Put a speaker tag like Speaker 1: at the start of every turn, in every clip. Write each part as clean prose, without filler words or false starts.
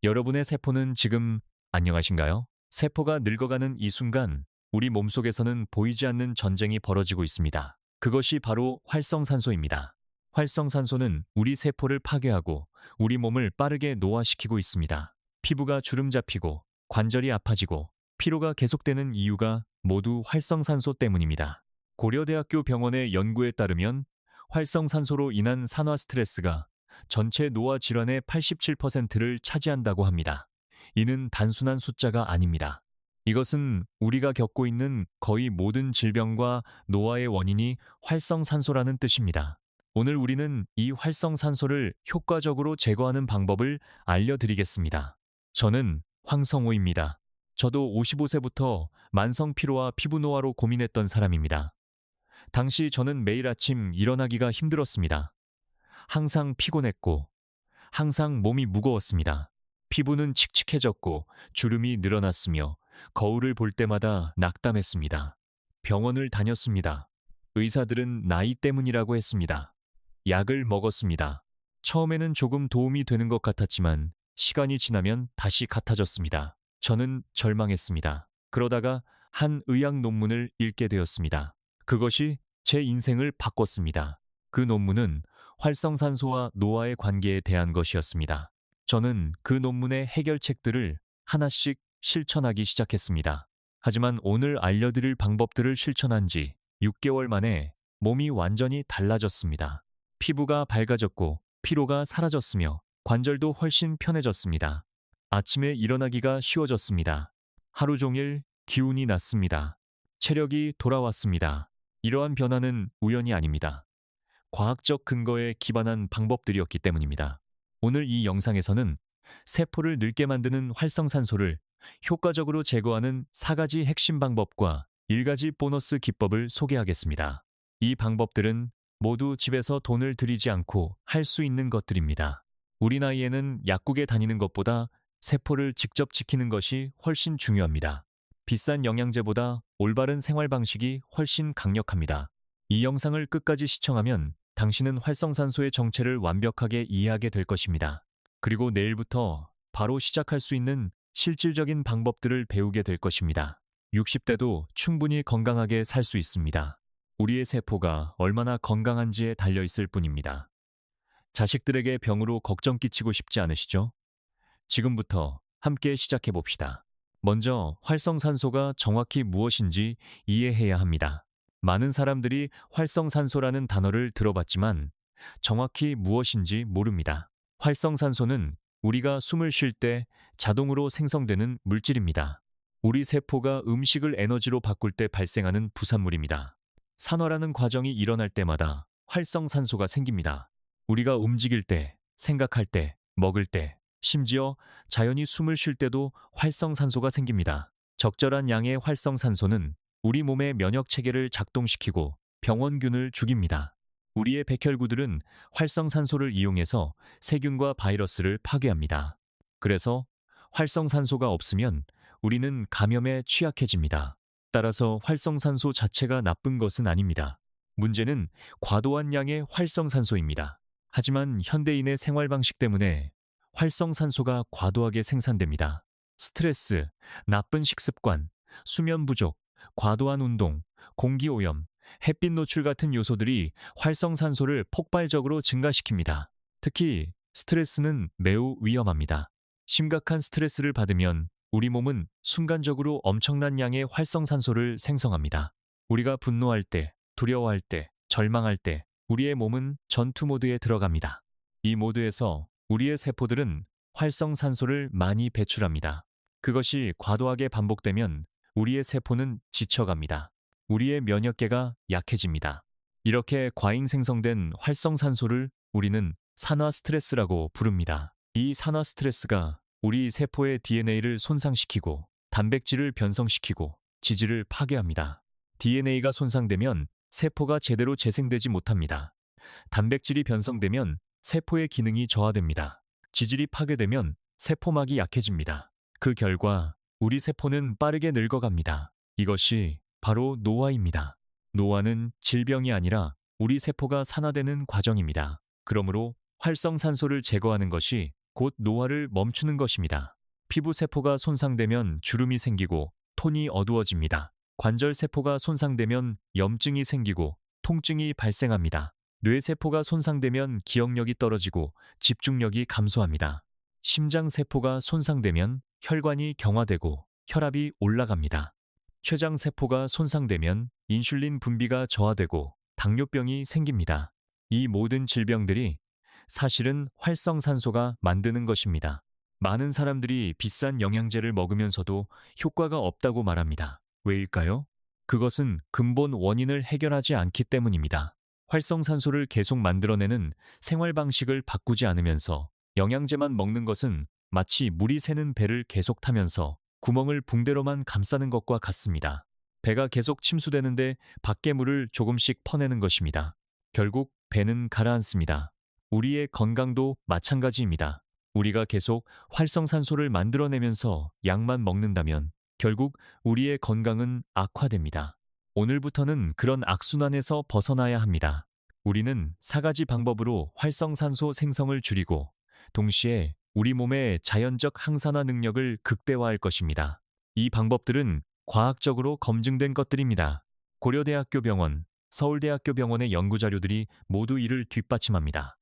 Speaker 1: 여러분의 세포는 지금 안녕하신가요? 세포가 늙어가는 이 순간 우리 몸속에서는 보이지 않는 전쟁이 벌어지고 있습니다. 그것이 바로 활성산소입니다. 활성산소는 우리 세포를 파괴하고 우리 몸을 빠르게 노화시키고 있습니다. 피부가 주름 잡히고 관절이 아파지고 피로가 계속되는 이유가 모두 활성산소 때문입니다. 고려대학교 병원의 연구에 따르면 활성산소로 인한 산화 스트레스가 전체 노화 질환의 87%를 차지한다고 합니다. 이는 단순한 숫자가 아닙니다. 이것은 우리가 겪고 있는 거의 모든 질병과 노화의 원인이 활성산소라는 뜻입니다. 오늘 우리는 이 활성산소를 효과적으로 제거하는 방법을 알려드리겠습니다. 저는 황성호입니다. 저도 55세부터 만성 피로와 피부 노화로 고민했던 사람입니다. 당시 저는 매일 아침 일어나기가 힘들었습니다. 항상 피곤했고, 항상 몸이 무거웠습니다. 피부는 칙칙해졌고, 주름이 늘어났으며, 거울을 볼 때마다 낙담했습니다. 병원을 다녔습니다. 의사들은 나이 때문이라고 했습니다. 약을 먹었습니다. 처음에는 조금 도움이 되는 것 같았지만, 시간이 지나면 다시 같아졌습니다. 저는 절망했습니다. 그러다가 한 의학 논문을 읽게 되었습니다. 그것이 제 인생을 바꿨습니다. 그 논문은 활성산소와 노화의 관계에 대한 것이었습니다. 저는 그 논문의 해결책들을 하나씩 실천하기 시작했습니다. 하지만 오늘 알려드릴 방법들을 실천한 지 6개월 만에 몸이 완전히 달라졌습니다. 피부가 밝아졌고 피로가 사라졌으며 관절도 훨씬 편해졌습니다. 아침에 일어나기가 쉬워졌습니다. 하루 종일 기운이 났습니다. 체력이 돌아왔습니다. 이러한 변화는 우연이 아닙니다. 과학적 근거에 기반한 방법들이었기 때문입니다. 오늘 이 영상에서는 세포를 늙게 만드는 활성산소를 효과적으로 제거하는 4가지 핵심 방법과 1가지 보너스 기법을 소개하겠습니다. 이 방법들은 모두 집에서 돈을 들이지 않고 할 수 있는 것들입니다. 우리 나이에는 약국에 다니는 것보다 세포를 직접 지키는 것이 훨씬 중요합니다. 비싼 영양제보다 올바른 생활 방식이 훨씬 강력합니다. 이 영상을 끝까지 시청하면 당신은 활성산소의 정체를 완벽하게 이해하게 될 것입니다. 그리고 내일부터 바로 시작할 수 있는 실질적인 방법들을 배우게 될 것입니다. 60대도 충분히 건강하게 살 수 있습니다. 우리의 세포가 얼마나 건강한지에 달려 있을 뿐입니다. 자식들에게 병으로 걱정 끼치고 싶지 않으시죠? 지금부터 함께 시작해 봅시다. 먼저 활성산소가 정확히 무엇인지 이해해야 합니다. 많은 사람들이 활성산소라는 단어를 들어봤지만 정확히 무엇인지 모릅니다. 활성산소는 우리가 숨을 쉴 때 자동으로 생성되는 물질입니다. 우리 세포가 음식을 에너지로 바꿀 때 발생하는 부산물입니다. 산화라는 과정이 일어날 때마다 활성산소가 생깁니다. 우리가 움직일 때, 생각할 때, 먹을 때, 심지어 자연히 숨을 쉴 때도 활성산소가 생깁니다. 적절한 양의 활성산소는 우리 몸의 면역 체계를 작동시키고 병원균을 죽입니다. 우리의 백혈구들은 활성산소를 이용해서 세균과 바이러스를 파괴합니다. 그래서 활성산소가 없으면 우리는 감염에 취약해집니다. 따라서 활성산소 자체가 나쁜 것은 아닙니다. 문제는 과도한 양의 활성산소입니다. 하지만 현대인의 생활 방식 때문에 활성산소가 과도하게 생산됩니다. 스트레스, 나쁜 식습관, 수면 부족, 과도한 운동, 공기오염, 햇빛 노출 같은 요소들이 활성산소를 폭발적으로 증가시킵니다. 특히 스트레스는 매우 위험합니다. 심각한 스트레스를 받으면 우리 몸은 순간적으로 엄청난 양의 활성산소를 생성합니다. 우리가 분노할 때, 두려워할 때, 절망할 때 우리의 몸은 전투 모드에 들어갑니다. 이 모드에서 우리의 세포들은 활성산소를 많이 배출합니다. 그것이 과도하게 반복되면 우리의 세포는 지쳐갑니다. 우리의 면역계가 약해집니다. 이렇게 과잉 생성된 활성산소를 우리는 산화 스트레스라고 부릅니다. 이 산화 스트레스가 우리 세포의 DNA를 손상시키고 단백질을 변성시키고 지질을 파괴합니다. DNA가 손상되면 세포가 제대로 재생되지 못합니다. 단백질이 변성되면 세포의 기능이 저하됩니다. 지질이 파괴되면 세포막이 약해집니다. 그 결과 우리 세포는 빠르게 늙어갑니다. 이것이 바로 노화입니다. 노화는 질병이 아니라 우리 세포가 산화되는 과정입니다. 그러므로 활성산소를 제거하는 것이 곧 노화를 멈추는 것입니다. 피부 세포가 손상되면 주름이 생기고 톤이 어두워집니다. 관절 세포가 손상되면 염증이 생기고 통증이 발생합니다. 뇌 세포가 손상되면 기억력이 떨어지고 집중력이 감소합니다. 심장 세포가 손상되면 혈관이 경화되고 혈압이 올라갑니다. 췌장 세포가 손상되면 인슐린 분비가 저하되고 당뇨병이 생깁니다. 이 모든 질병들이 사실은 활성산소가 만드는 것입니다. 많은 사람들이 비싼 영양제를 먹으면서도 효과가 없다고 말합니다. 왜일까요? 그것은 근본 원인을 해결하지 않기 때문입니다. 활성산소를 계속 만들어내는 생활 방식을 바꾸지 않으면서 영양제만 먹는 것은 마치 물이 새는 배를 계속 타면서 구멍을 붕대로만 감싸는 것과 같습니다. 배가 계속 침수되는데 밖에 물을 조금씩 퍼내는 것입니다. 결국 배는 가라앉습니다. 우리의 건강도 마찬가지입니다. 우리가 계속 활성산소를 만들어내면서 약만 먹는다면 결국 우리의 건강은 악화됩니다. 오늘부터는 그런 악순환에서 벗어나야 합니다. 우리는 4가지 방법으로 활성산소 생성을 줄이고 동시에 우리 몸의 자연적 항산화 능력을 극대화할 것입니다. 이 방법들은 과학적으로 검증된 것들입니다. 고려대학교 병원, 서울대학교 병원의 연구자료들이 모두 이를 뒷받침합니다.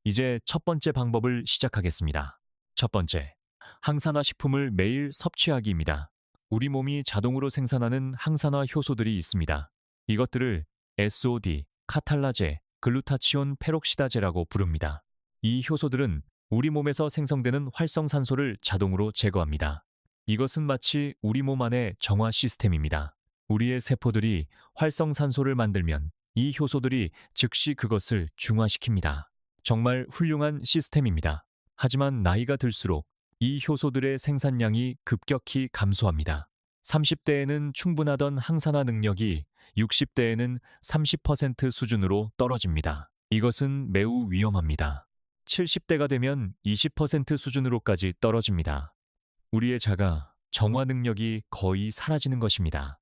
Speaker 1: 이제 첫 번째 방법을 시작하겠습니다. 첫 번째, 항산화 식품을 매일 섭취하기입니다. 우리 몸이 자동으로 생산하는 항산화 효소들이 있습니다. 이것들을 SOD, 카탈라제, 글루타치온 페록시다제라고 부릅니다. 이 효소들은 우리 몸에서 생성되는 활성산소를 자동으로 제거합니다. 이것은 마치 우리 몸 안의 정화 시스템입니다. 우리의 세포들이 활성산소를 만들면 이 효소들이 즉시 그것을 중화시킵니다. 정말 훌륭한 시스템입니다. 하지만 나이가 들수록 이 효소들의 생산량이 급격히 감소합니다. 30대에는 충분하던 항산화 능력이 60대에는 30% 수준으로 떨어집니다. 이것은 매우 위험합니다. 70대가 되면 20% 수준으로까지 떨어집니다. 우리의 자가 정화 능력이 거의 사라지는 것입니다.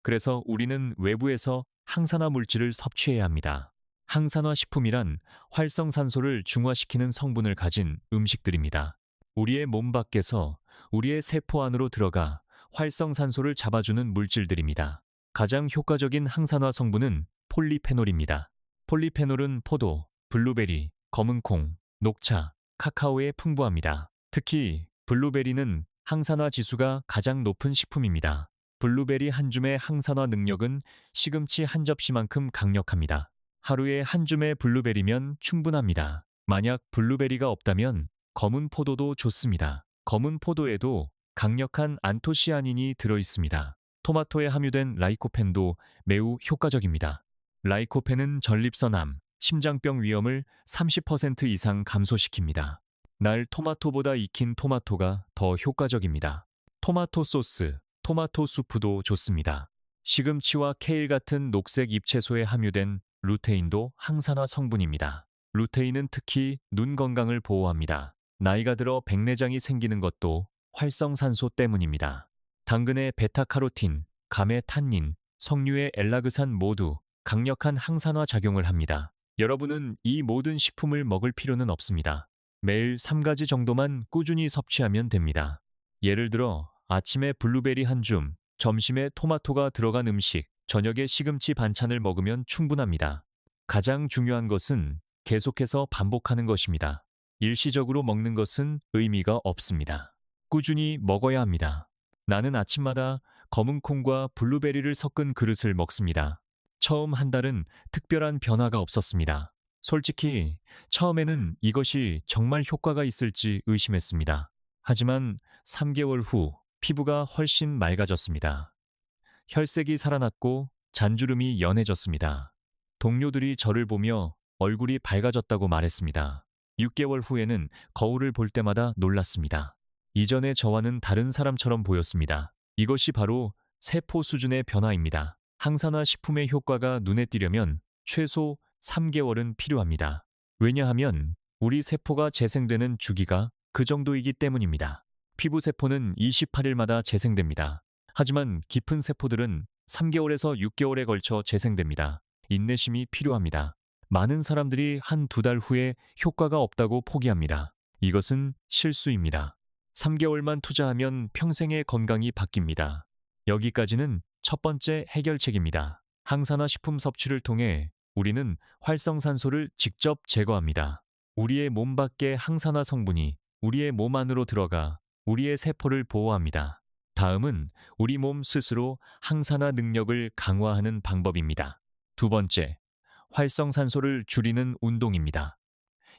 Speaker 1: 그래서 우리는 외부에서 항산화 물질을 섭취해야 합니다. 항산화 식품이란 활성산소를 중화시키는 성분을 가진 음식들입니다. 우리의 몸 밖에서 우리의 세포 안으로 들어가 활성산소를 잡아주는 물질들입니다. 가장 효과적인 항산화 성분은 폴리페놀입니다. 폴리페놀은 포도, 블루베리, 검은콩, 녹차, 카카오에 풍부합니다. 특히 블루베리는 항산화 지수가 가장 높은 식품입니다. 블루베리 한 줌의 항산화 능력은 시금치 한 접시만큼 강력합니다. 하루에 한 줌의 블루베리면 충분합니다. 만약 블루베리가 없다면 검은 포도도 좋습니다. 검은 포도에도 강력한 안토시아닌이 들어있습니다. 토마토에 함유된 라이코펜도 매우 효과적입니다. 라이코펜은 전립선암, 심장병 위험을 30% 이상 감소시킵니다. 날 토마토보다 익힌 토마토가 더 효과적입니다. 토마토 소스, 토마토 수프도 좋습니다. 시금치와 케일 같은 녹색 잎채소에 함유된 루테인도 항산화 성분입니다. 루테인은 특히 눈 건강을 보호합니다. 나이가 들어 백내장이 생기는 것도 활성산소 때문입니다. 당근의 베타카로틴, 감의 탄닌, 석류의 엘라그산 모두 강력한 항산화 작용을 합니다. 여러분은 이 모든 식품을 먹을 필요는 없습니다. 매일 3가지 정도만 꾸준히 섭취하면 됩니다. 예를 들어 아침에 블루베리 한 줌, 점심에 토마토가 들어간 음식, 저녁에 시금치 반찬을 먹으면 충분합니다. 가장 중요한 것은 계속해서 반복하는 것입니다. 일시적으로 먹는 것은 의미가 없습니다. 꾸준히 먹어야 합니다. 나는 아침마다 검은콩과 블루베리를 섞은 그릇을 먹습니다. 처음 한 달은 특별한 변화가 없었습니다. 솔직히 처음에는 이것이 정말 효과가 있을지 의심했습니다. 하지만 3개월 후 피부가 훨씬 맑아졌습니다. 혈색이 살아났고 잔주름이 연해졌습니다. 동료들이 저를 보며 얼굴이 밝아졌다고 말했습니다. 6개월 후에는 거울을 볼 때마다 놀랐습니다. 이전의 저와는 다른 사람처럼 보였습니다. 이것이 바로 세포 수준의 변화입니다. 항산화 식품의 효과가 눈에 띄려면 최소 3개월은 필요합니다. 왜냐하면 우리 세포가 재생되는 주기가 그 정도이기 때문입니다. 피부 세포는 28일마다 재생됩니다. 하지만 깊은 세포들은 3개월에서 6개월에 걸쳐 재생됩니다. 인내심이 필요합니다. 많은 사람들이 한 2달 후에 효과가 없다고 포기합니다. 이것은 실수입니다. 3개월만 투자하면 평생의 건강이 바뀝니다. 여기까지는 첫 번째 해결책입니다. 항산화 식품 섭취를 통해 우리는 활성산소를 직접 제거합니다. 우리의 몸 밖의 항산화 성분이 우리의 몸 안으로 들어가 우리의 세포를 보호합니다. 다음은 우리 몸 스스로 항산화 능력을 강화하는 방법입니다. 두 번째, 활성산소를 줄이는 운동입니다.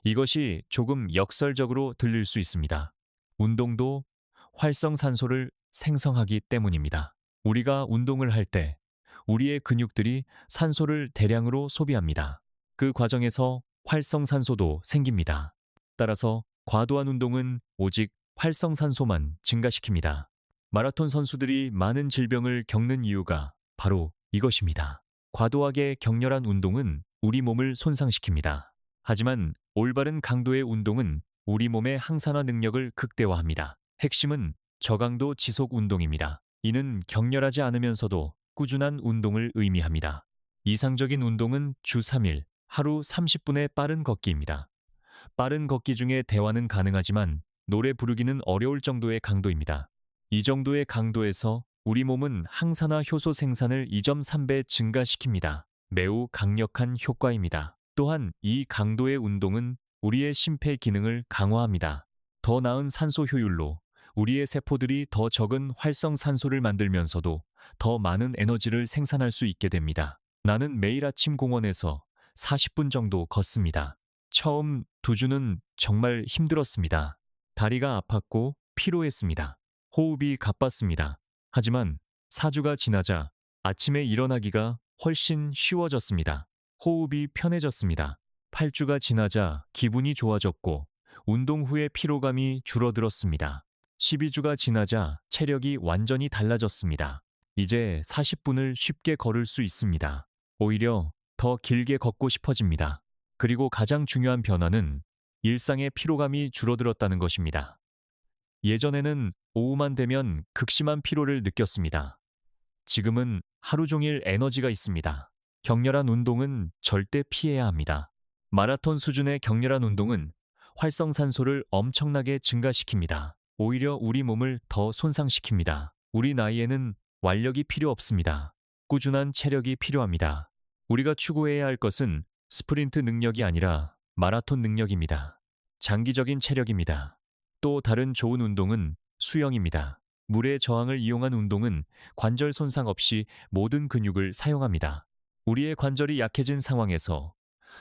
Speaker 1: 이것이 조금 역설적으로 들릴 수 있습니다. 운동도 활성산소를 생성하기 때문입니다. 우리가 운동을 할 때 우리의 근육들이 산소를 대량으로 소비합니다. 그 과정에서 활성산소도 생깁니다. 따라서 과도한 운동은 오직 활성산소만 증가시킵니다. 마라톤 선수들이 많은 질병을 겪는 이유가 바로 이것입니다. 과도하게 격렬한 운동은 우리 몸을 손상시킵니다. 하지만 올바른 강도의 운동은 우리 몸의 항산화 능력을 극대화합니다. 핵심은 저강도 지속 운동입니다. 이는 격렬하지 않으면서도 꾸준한 운동을 의미합니다. 이상적인 운동은 주 3일, 하루 30분의 빠른 걷기입니다. 빠른 걷기 중에 대화는 가능하지만 노래 부르기는 어려울 정도의 강도입니다. 이 정도의 강도에서 우리 몸은 항산화 효소 생산을 2.3배 증가시킵니다. 매우 강력한 효과입니다. 또한 이 강도의 운동은 우리의 심폐 기능을 강화합니다. 더 나은 산소 효율로 우리의 세포들이 더 적은 활성산소를 만들면서도 더 많은 에너지를 생산할 수 있게 됩니다. 나는 매일 아침 공원에서 40분 정도 걷습니다. 처음 2주는 정말 힘들었습니다. 다리가 아팠고 피로했습니다. 호흡이 가빴습니다. 하지만 4주가 지나자 아침에 일어나기가 훨씬 쉬워졌습니다. 호흡이 편해졌습니다. 8주가 지나자 기분이 좋아졌고 운동 후의 피로감이 줄어들었습니다. 12주가 지나자 체력이 완전히 달라졌습니다. 이제 40분을 쉽게 걸을 수 있습니다. 오히려 더 길게 걷고 싶어집니다. 그리고 가장 중요한 변화는 일상의 피로감이 줄어들었다는 것입니다. 예전에는 오후만 되면 극심한 피로를 느꼈습니다. 지금은 하루 종일 에너지가 있습니다. 격렬한 운동은 절대 피해야 합니다. 마라톤 수준의 격렬한 운동은 활성산소를 엄청나게 증가시킵니다. 오히려 우리 몸을 더 손상시킵니다. 우리 나이에는 완력이 필요 없습니다. 꾸준한 체력이 필요합니다. 우리가 추구해야 할 것은 스프린트 능력이 아니라 마라톤 능력입니다. 장기적인 체력입니다. 또 다른 좋은 운동은 수영입니다. 물의 저항을 이용한 운동은 관절 손상 없이 모든 근육을 사용합니다. 우리의 관절이 약해진 상황에서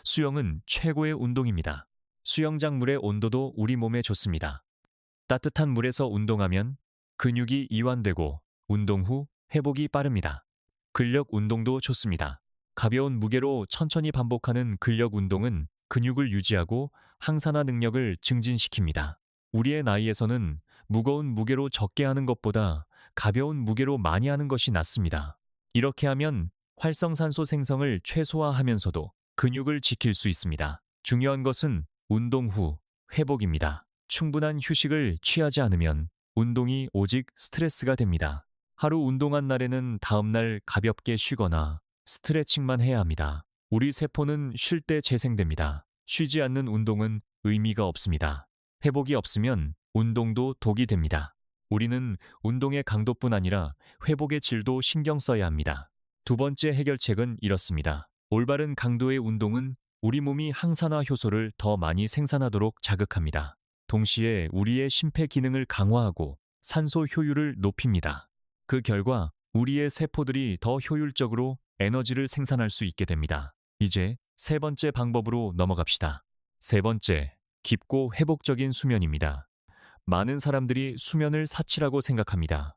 Speaker 1: 수영은 최고의 운동입니다. 수영장 물의 온도도 우리 몸에 좋습니다. 따뜻한 물에서 운동하면 근육이 이완되고 운동 후 회복이 빠릅니다. 근력 운동도 좋습니다. 가벼운 무게로 천천히 반복하는 근력 운동은 근육을 유지하고 항산화 능력을 증진시킵니다. 우리의 나이에서는 무거운 무게로 적게 하는 것보다 가벼운 무게로 많이 하는 것이 낫습니다. 이렇게 하면 활성산소 생성을 최소화하면서도 근육을 지킬 수 있습니다. 중요한 것은 운동 후 회복입니다. 충분한 휴식을 취하지 않으면 운동이 오직 스트레스가 됩니다. 하루 운동한 날에는 다음날 가볍게 쉬거나 스트레칭만 해야 합니다. 우리 세포는 쉴 때 재생됩니다. 쉬지 않는 운동은 의미가 없습니다. 회복이 없으면 운동도 독이 됩니다. 우리는 운동의 강도뿐 아니라 회복의 질도 신경 써야 합니다. 두 번째 해결책은 이렇습니다. 올바른 강도의 운동은 우리 몸이 항산화 효소를 더 많이 생산하도록 자극합니다. 동시에 우리의 심폐 기능을 강화하고 산소 효율을 높입니다. 그 결과 우리의 세포들이 더 효율적으로 에너지를 생산할 수 있게 됩니다. 이제 세 번째 방법으로 넘어갑시다. 세 번째, 깊고 회복적인 수면입니다. 많은 사람들이 수면을 사치라고 생각합니다.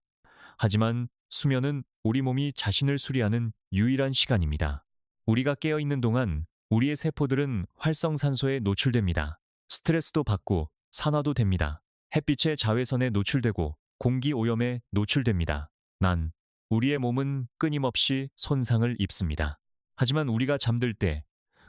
Speaker 1: 하지만 수면은 우리 몸이 자신을 수리하는 유일한 시간입니다. 우리가 깨어 있는 동안 우리의 세포들은 활성산소에 노출됩니다. 스트레스도 받고 산화도 됩니다. 햇빛의 자외선에 노출되고 공기 오염에 노출됩니다. 우리의 몸은 끊임없이 손상을 입습니다. 하지만 우리가 잠들 때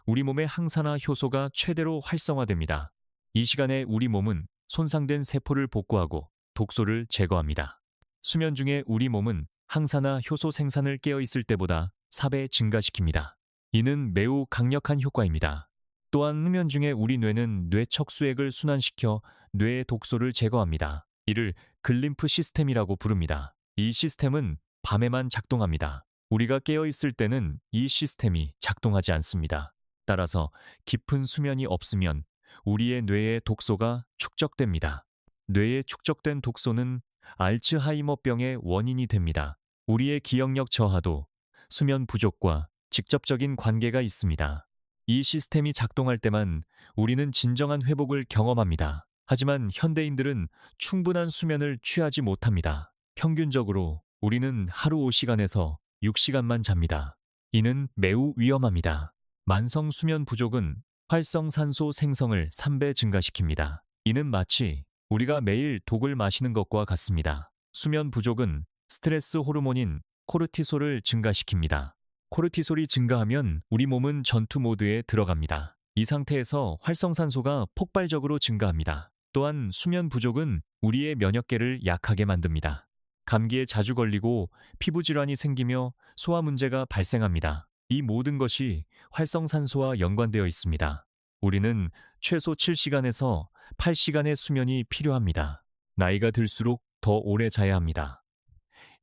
Speaker 1: 우리 몸의 항산화 효소가 최대로 활성화됩니다. 이 시간에 우리 몸은 손상된 세포를 복구하고 독소를 제거합니다. 수면 중에 우리 몸은 항산화 효소 생산을 깨어 있을 때보다 4배 증가시킵니다. 이는 매우 강력한 효과입니다. 또한 흡연 중에 우리 뇌는 뇌 척수액을 순환시켜 뇌의 독소를 제거합니다. 이를 글림프 시스템이라고 부릅니다. 이 시스템은 밤에만 작동합니다. 우리가 깨어 있을 때는 이 시스템이 작동하지 않습니다. 따라서 깊은 수면이 없으면 우리의 뇌의 독소가 축적됩니다. 뇌에 축적된 독소는 알츠하이머병의 원인이 됩니다. 우리의 기억력 저하도 수면 부족과 직접적인 관계가 있습니다. 이 시스템이 작동할 때만 우리는 진정한 회복을 경험합니다. 하지만 현대인들은 충분한 수면을 취하지 못합니다. 평균적으로 우리는 하루 5시간에서 6시간만 잡니다. 이는 매우 위험합니다. 만성 수면 부족은 활성산소 생성을 3배 증가시킵니다. 이는 마치 우리가 매일 독을 마시는 것과 같습니다. 수면 부족은 스트레스 호르몬인 코르티솔을 증가시킵니다. 코르티솔이 증가하면 우리 몸은 전투 모드에 들어갑니다. 이 상태에서 활성산소가 폭발적으로 증가합니다. 또한 수면 부족은 우리의 면역계를 약하게 만듭니다. 감기에 자주 걸리고 피부 질환이 생기며 소화 문제가 발생합니다. 이 모든 것이 활성산소와 연관되어 있습니다. 우리는 최소 7시간에서 8시간의 수면이 필요합니다. 나이가 들수록 더 오래 자야 합니다.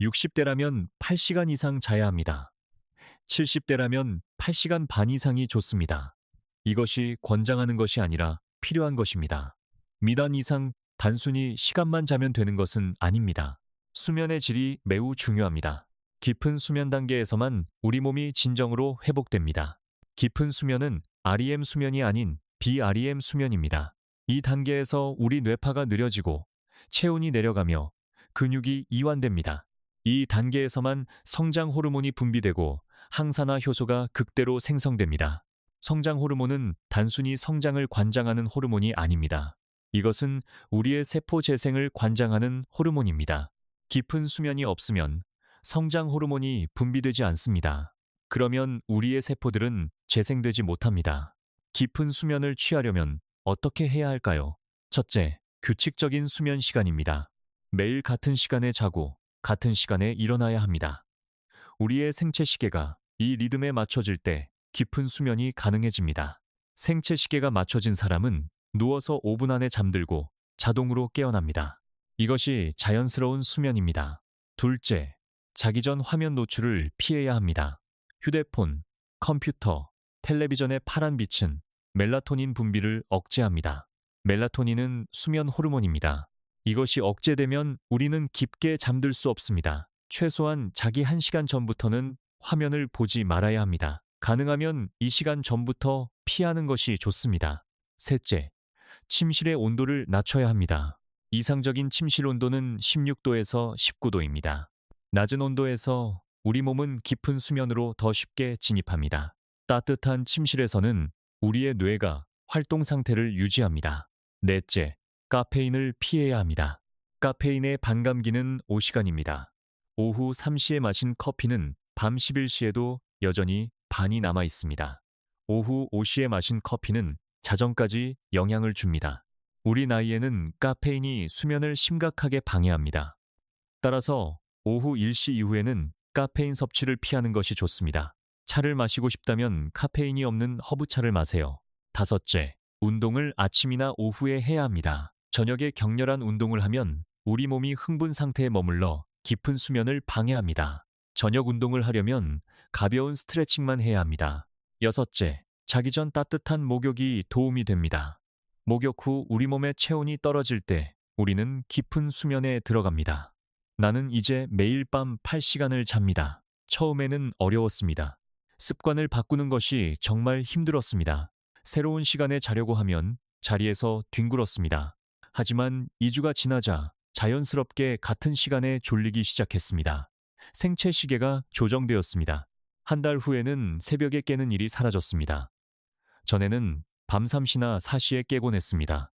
Speaker 1: 60대라면 8시간 이상 자야 합니다. 70대라면 8시간 반 이상이 좋습니다. 이것이 권장하는 것이 아니라 필요한 것입니다. 미단 이상 단순히 시간만 자면 되는 것은 아닙니다. 수면의 질이 매우 중요합니다. 깊은 수면 단계에서만 우리 몸이 진정으로 회복됩니다. 깊은 수면은 REM 수면이 아닌 BREM 수면입니다. 이 단계에서 우리 뇌파가 느려지고 체온이 내려가며 근육이 이완됩니다. 이 단계에서만 성장 호르몬이 분비되고 항산화 효소가 극대로 생성됩니다. 성장 호르몬은 단순히 성장을 관장하는 호르몬이 아닙니다. 이것은 우리의 세포 재생을 관장하는 호르몬입니다. 깊은 수면이 없으면 성장 호르몬이 분비되지 않습니다. 그러면 우리의 세포들은 재생되지 못합니다. 깊은 수면을 취하려면 어떻게 해야 할까요? 첫째, 규칙적인 수면 시간입니다. 매일 같은 시간에 자고 같은 시간에 일어나야 합니다. 우리의 생체 시계가 이 리듬에 맞춰질 때 깊은 수면이 가능해집니다. 생체 시계가 맞춰진 사람은 누워서 5분 안에 잠들고 자동으로 깨어납니다. 이것이 자연스러운 수면입니다. 둘째, 자기 전 화면 노출을 피해야 합니다. 휴대폰, 컴퓨터, 텔레비전의 파란 빛은 멜라토닌 분비를 억제합니다. 멜라토닌은 수면 호르몬입니다. 이것이 억제되면 우리는 깊게 잠들 수 없습니다. 최소한 자기 1시간 전부터는 화면을 보지 말아야 합니다. 가능하면 이 시간 전부터 피하는 것이 좋습니다. 셋째, 침실의 온도를 낮춰야 합니다. 이상적인 침실 온도는 16도에서 19도입니다. 낮은 온도에서 우리 몸은 깊은 수면으로 더 쉽게 진입합니다. 따뜻한 침실에서는 우리의 뇌가 활동 상태를 유지합니다. 넷째, 카페인을 피해야 합니다. 카페인의 반감기는 5시간입니다. 오후 3시에 마신 커피는 밤 11시에도 여전히 반이 남아 있습니다. 오후 5시에 마신 커피는 자정까지 영향을 줍니다. 우리 나이에는 카페인이 수면을 심각하게 방해합니다. 따라서 오후 1시 이후에는 카페인 섭취를 피하는 것이 좋습니다. 차를 마시고 싶다면 카페인이 없는 허브차를 마세요. 다섯째, 운동을 아침이나 오후에 해야 합니다. 저녁에 격렬한 운동을 하면 우리 몸이 흥분 상태에 머물러 깊은 수면을 방해합니다. 저녁 운동을 하려면 가벼운 스트레칭만 해야 합니다. 여섯째, 자기 전 따뜻한 목욕이 도움이 됩니다. 목욕 후 우리 몸의 체온이 떨어질 때 우리는 깊은 수면에 들어갑니다. 나는 이제 매일 밤 8시간을 잡니다. 처음에는 어려웠습니다. 습관을 바꾸는 것이 정말 힘들었습니다. 새로운 시간에 자려고 하면 자리에서 뒹굴었습니다. 하지만 2주가 지나자 자연스럽게 같은 시간에 졸리기 시작했습니다. 생체 시계가 조정되었습니다. 한 달 후에는 새벽에 깨는 일이 사라졌습니다. 전에는 밤 3시나 4시에 깨곤 했습니다.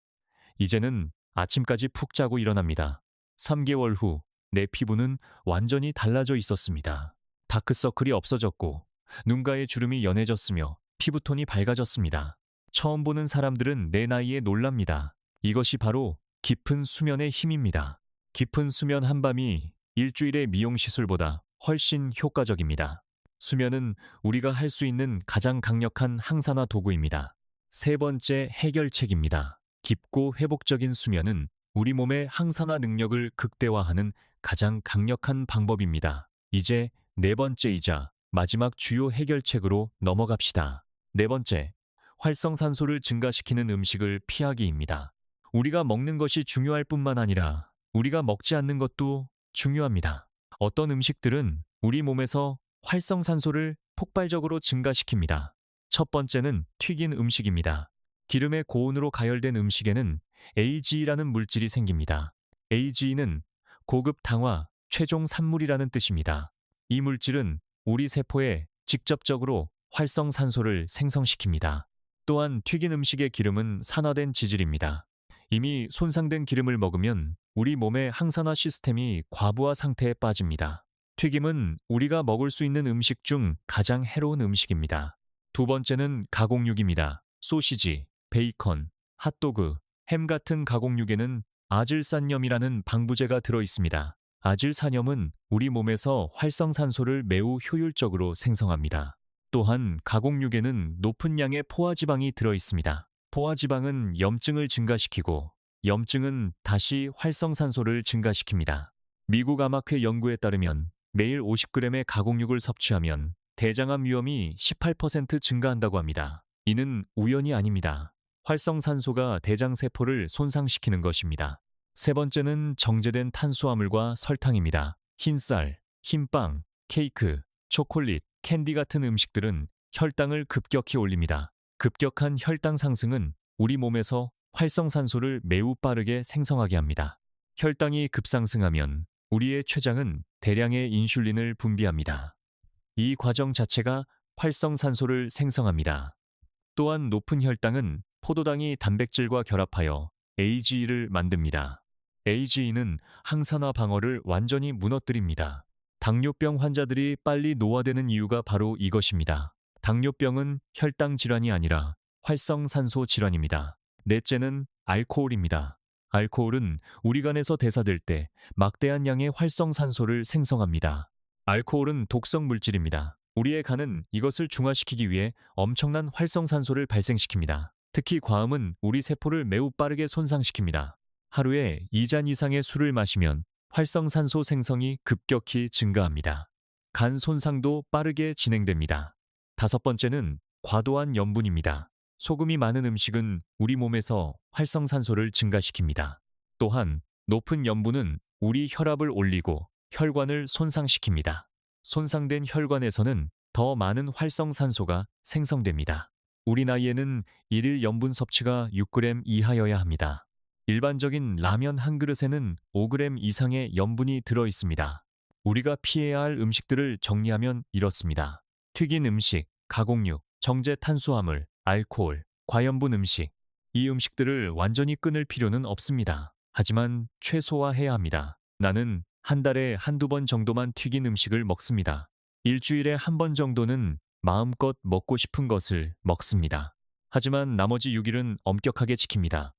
Speaker 1: 이제는 아침까지 푹 자고 일어납니다. 3개월 후 내 피부는 완전히 달라져 있었습니다. 다크서클이 없어졌고 눈가의 주름이 연해졌으며 피부톤이 밝아졌습니다. 처음 보는 사람들은 내 나이에 놀랍니다. 이것이 바로 깊은 수면의 힘입니다. 깊은 수면 한밤이 일주일의 미용시술보다 훨씬 효과적입니다. 수면은 우리가 할 수 있는 가장 강력한 항산화 도구입니다. 세 번째 해결책입니다. 깊고 회복적인 수면은 우리 몸의 항산화 능력을 극대화하는 가장 강력한 방법입니다. 이제 네 번째이자 마지막 주요 해결책으로 넘어갑시다. 네 번째, 활성산소를 증가시키는 음식을 피하기입니다. 우리가 먹는 것이 중요할 뿐만 아니라 우리가 먹지 않는 것도 중요합니다. 어떤 음식들은 우리 몸에서 활성산소를 폭발적으로 증가시킵니다. 첫 번째는 튀긴 음식입니다. 기름의 고온으로 가열된 음식에는 AGE라는 물질이 생깁니다. AGE는 고급 당화, 최종 산물이라는 뜻입니다. 이 물질은 우리 세포에 직접적으로 활성산소를 생성시킵니다. 또한 튀긴 음식의 기름은 산화된 지질입니다. 이미 손상된 기름을 먹으면 우리 몸의 항산화 시스템이 과부하 상태에 빠집니다. 튀김은 우리가 먹을 수 있는 음식 중 가장 해로운 음식입니다. 두 번째는 가공육입니다. 소시지, 베이컨, 핫도그, 햄 같은 가공육에는 아질산염이라는 방부제가 들어 있습니다. 아질산염은 우리 몸에서 활성산소를 매우 효율적으로 생성합니다. 또한 가공육에는 높은 양의 포화지방이 들어 있습니다. 포화지방은 염증을 증가시키고 염증은 다시 활성산소를 증가시킵니다. 미국 암학회 연구에 따르면 매일 50g의 가공육을 섭취하면 대장암 위험이 18% 증가한다고 합니다. 이는 우연이 아닙니다. 활성산소가 대장세포를 손상시키는 것입니다. 세 번째는 정제된 탄수화물과 설탕입니다. 흰쌀, 흰빵, 케이크, 초콜릿, 캔디 같은 음식들은 혈당을 급격히 올립니다. 급격한 혈당 상승은 우리 몸에서 활성산소를 매우 빠르게 생성하게 합니다. 혈당이 급상승하면 우리의 췌장은 대량의 인슐린을 분비합니다. 이 과정 자체가 활성산소를 생성합니다. 또한 높은 혈당은 포도당이 단백질과 결합하여 AGE를 만듭니다. AGE는 항산화 방어를 완전히 무너뜨립니다. 당뇨병 환자들이 빨리 노화되는 이유가 바로 이것입니다. 당뇨병은 혈당 질환이 아니라 활성산소 질환입니다. 넷째는 알코올입니다. 알코올은 우리 간에서 대사될 때 막대한 양의 활성산소를 생성합니다. 알코올은 독성 물질입니다. 우리의 간은 이것을 중화시키기 위해 엄청난 활성산소를 발생시킵니다. 특히 과음은 우리 세포를 매우 빠르게 손상시킵니다. 하루에 2잔 이상의 술을 마시면 활성산소 생성이 급격히 증가합니다. 간 손상도 빠르게 진행됩니다. 다섯 번째는 과도한 염분입니다. 소금이 많은 음식은 우리 몸에서 활성산소를 증가시킵니다. 또한 높은 염분은 우리 혈압을 올리고 혈관을 손상시킵니다. 손상된 혈관에서는 더 많은 활성산소가 생성됩니다. 우리 나이에는 일일 염분 섭취가 6g 이하여야 합니다. 일반적인 라면 한 그릇에는 5g 이상의 염분이 들어 있습니다. 우리가 피해야 할 음식들을 정리하면 이렇습니다. 튀긴 음식, 가공육, 정제 탄수화물, 알코올, 과염분 음식. 이 음식들을 완전히 끊을 필요는 없습니다. 하지만 최소화해야 합니다. 나는 한 달에 한두 번 정도만 튀긴 음식을 먹습니다. 일주일에 한 번 정도는 마음껏 먹고 싶은 것을 먹습니다. 하지만 나머지 6일은 엄격하게 지킵니다.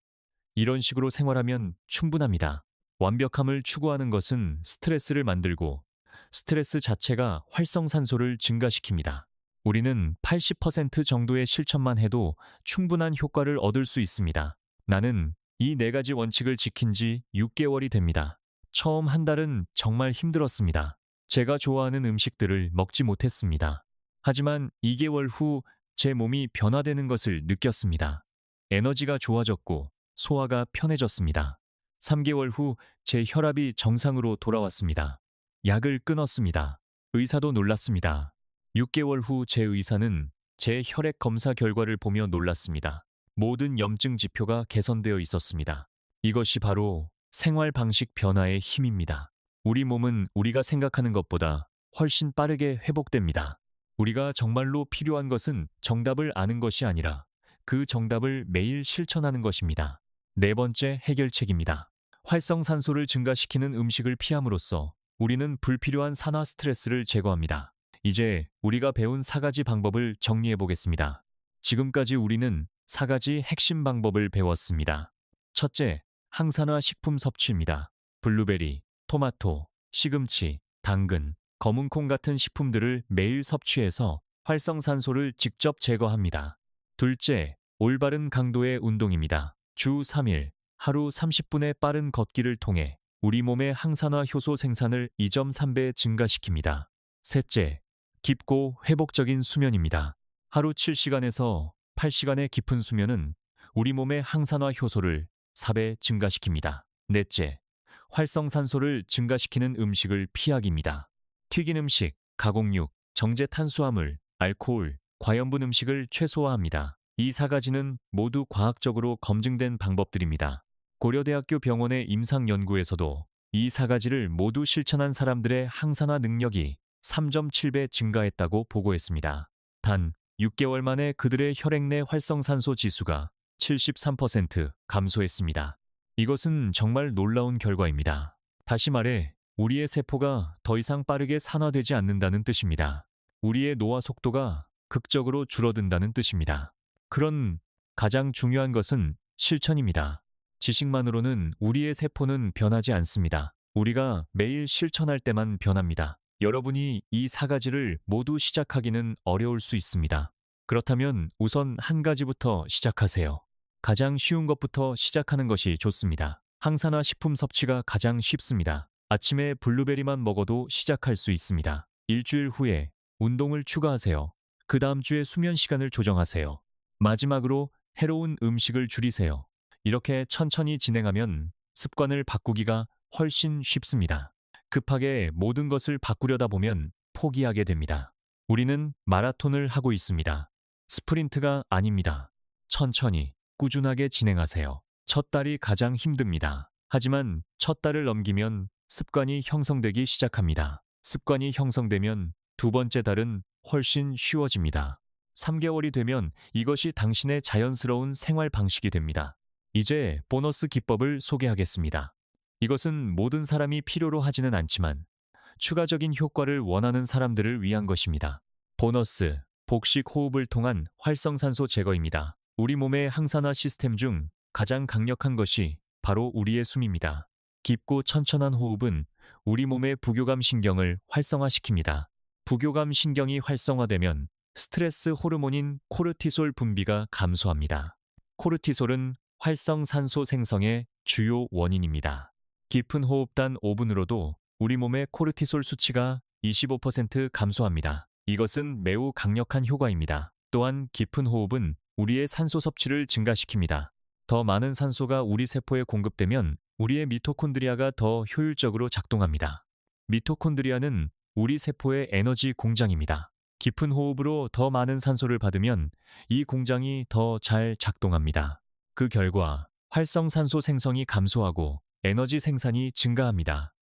Speaker 1: 이런 식으로 생활하면 충분합니다. 완벽함을 추구하는 것은 스트레스를 만들고 스트레스 자체가 활성산소를 증가시킵니다. 우리는 80% 정도의 실천만 해도 충분한 효과를 얻을 수 있습니다. 나는 이 네 가지 원칙을 지킨 지 6개월이 됩니다. 처음 한 달은 정말 힘들었습니다. 제가 좋아하는 음식들을 먹지 못했습니다. 하지만 2개월 후 제 몸이 변화되는 것을 느꼈습니다. 에너지가 좋아졌고 소화가 편해졌습니다. 3개월 후 제 혈압이 정상으로 돌아왔습니다. 약을 끊었습니다. 의사도 놀랐습니다. 6개월 후 제 의사는 제 혈액 검사 결과를 보며 놀랐습니다. 모든 염증 지표가 개선되어 있었습니다. 이것이 바로 생활 방식 변화의 힘입니다. 우리 몸은 우리가 생각하는 것보다 훨씬 빠르게 회복됩니다. 우리가 정말로 필요한 것은 정답을 아는 것이 아니라 그 정답을 매일 실천하는 것입니다. 네 번째 해결책입니다. 활성산소를 증가시키는 음식을 피함으로써 우리는 불필요한 산화 스트레스를 제거합니다. 이제 우리가 배운 4가지 방법을 정리해 보겠습니다. 지금까지 우리는 4가지 핵심 방법을 배웠습니다. 첫째, 항산화 식품 섭취입니다. 블루베리, 토마토, 시금치, 당근, 검은콩 같은 식품들을 매일 섭취해서 활성산소를 직접 제거합니다. 둘째, 올바른 강도의 운동입니다. 주 3일, 하루 30분의 빠른 걷기를 통해 우리 몸의 항산화 효소 생산을 2.3배 증가시킵니다. 셋째, 깊고 회복적인 수면입니다. 하루 7시간에서 8시간의 깊은 수면은 우리 몸의 항산화 효소를 4배 증가시킵니다. 넷째, 활성산소를 증가시키는 음식을 피하기입니다. 튀긴 음식, 가공육, 정제 탄수화물, 알코올, 과염분 음식을 최소화합니다. 이 4가지는 모두 과학적으로 검증된 방법들입니다. 고려대학교 병원의 임상연구에서도 이 4가지를 모두 실천한 사람들의 항산화 능력이 3.7배 증가했다고 보고했습니다. 단 6개월 만에 그들의 혈액 내 활성산소 지수가 73% 감소했습니다. 이것은 정말 놀라운 결과입니다. 다시 말해, 우리의 세포가 더 이상 빠르게 산화되지 않는다는 뜻입니다. 우리의 노화 속도가 극적으로 줄어든다는 뜻입니다. 그런 가장 중요한 것은 실천입니다. 지식만으로는 우리의 세포는 변하지 않습니다. 우리가 매일 실천할 때만 변합니다. 여러분이 이 4가지를 모두 시작하기는 어려울 수 있습니다. 그렇다면 우선 한 가지부터 시작하세요. 가장 쉬운 것부터 시작하는 것이 좋습니다. 항산화 식품 섭취가 가장 쉽습니다. 아침에 블루베리만 먹어도 시작할 수 있습니다. 일주일 후에 운동을 추가하세요. 그 다음 주에 수면 시간을 조정하세요. 마지막으로 해로운 음식을 줄이세요. 이렇게 천천히 진행하면 습관을 바꾸기가 훨씬 쉽습니다. 급하게 모든 것을 바꾸려다 보면 포기하게 됩니다. 우리는 마라톤을 하고 있습니다. 스프린트가 아닙니다. 천천히, 꾸준하게 진행하세요. 첫 달이 가장 힘듭니다. 하지만 첫 달을 넘기면 습관이 형성되기 시작합니다. 습관이 형성되면 두 번째 달은 훨씬 쉬워집니다. 3개월이 되면 이것이 당신의 자연스러운 생활 방식이 됩니다. 이제 보너스 기법을 소개하겠습니다. 이것은 모든 사람이 필요로 하지는 않지만 추가적인 효과를 원하는 사람들을 위한 것입니다. 보너스, 복식 호흡을 통한 활성산소 제거입니다. 우리 몸의 항산화 시스템 중 가장 강력한 것이 바로 우리의 숨입니다. 깊고 천천한 호흡은 우리 몸의 부교감 신경을 활성화시킵니다. 부교감 신경이 활성화되면 스트레스 호르몬인 코르티솔 분비가 감소합니다. 코르티솔은 활성산소 생성의 주요 원인입니다. 깊은 호흡 단 5분으로도 우리 몸의 코르티솔 수치가 25% 감소합니다. 이것은 매우 강력한 효과입니다. 또한 깊은 호흡은 우리의 산소 섭취를 증가시킵니다. 더 많은 산소가 우리 세포에 공급되면 우리의 미토콘드리아가 더 효율적으로 작동합니다. 미토콘드리아는 우리 세포의 에너지 공장입니다. 깊은 호흡으로 더 많은 산소를 받으면 이 공장이 더 잘 작동합니다. 그 결과 활성산소 생성이 감소하고 에너지 생산이 증가합니다.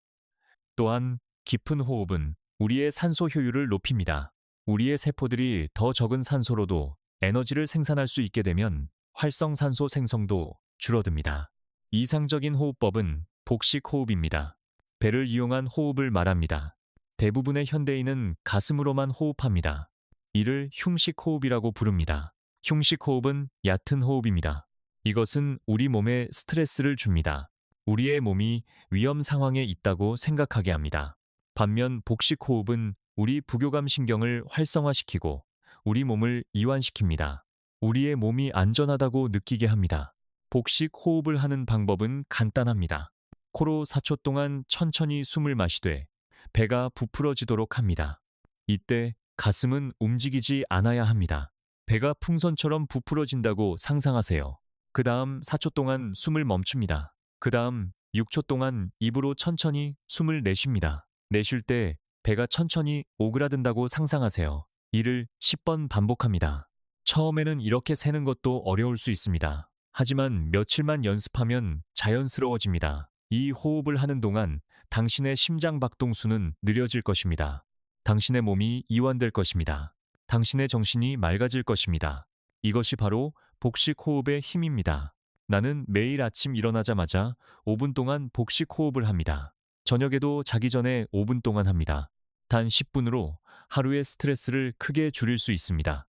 Speaker 1: 또한 깊은 호흡은 우리의 산소 효율을 높입니다. 우리의 세포들이 더 적은 산소로도 에너지를 생산할 수 있게 되면 활성산소 생성도 줄어듭니다. 이상적인 호흡법은 복식 호흡입니다. 배를 이용한 호흡을 말합니다. 대부분의 현대인은 가슴으로만 호흡합니다. 이를 흉식 호흡이라고 부릅니다. 흉식 호흡은 얕은 호흡입니다. 이것은 우리 몸에 스트레스를 줍니다. 우리의 몸이 위험 상황에 있다고 생각하게 합니다. 반면 복식 호흡은 우리 부교감 신경을 활성화시키고 우리 몸을 이완시킵니다. 우리의 몸이 안전하다고 느끼게 합니다. 복식 호흡을 하는 방법은 간단합니다. 코로 4초 동안 천천히 숨을 마시되 배가 부풀어지도록 합니다. 이때 가슴은 움직이지 않아야 합니다. 배가 풍선처럼 부풀어진다고 상상하세요. 그 다음 4초 동안 숨을 멈춥니다. 그 다음 6초 동안 입으로 천천히 숨을 내쉽니다. 내쉴 때 배가 천천히 오그라든다고 상상하세요. 이를 10번 반복합니다. 처음에는 이렇게 세는 것도 어려울 수 있습니다. 하지만 며칠만 연습하면 자연스러워집니다. 이 호흡을 하는 동안 당신의 심장 박동수는 느려질 것입니다. 당신의 몸이 이완될 것입니다. 당신의 정신이 맑아질 것입니다. 이것이 바로 복식 호흡의 힘입니다. 나는 매일 아침 일어나자마자 5분 동안 복식 호흡을 합니다. 저녁에도 자기 전에 5분 동안 합니다. 단 10분으로 하루의 스트레스를 크게 줄일 수 있습니다.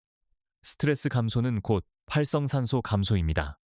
Speaker 1: 스트레스 감소는 곧 활성산소 감소입니다.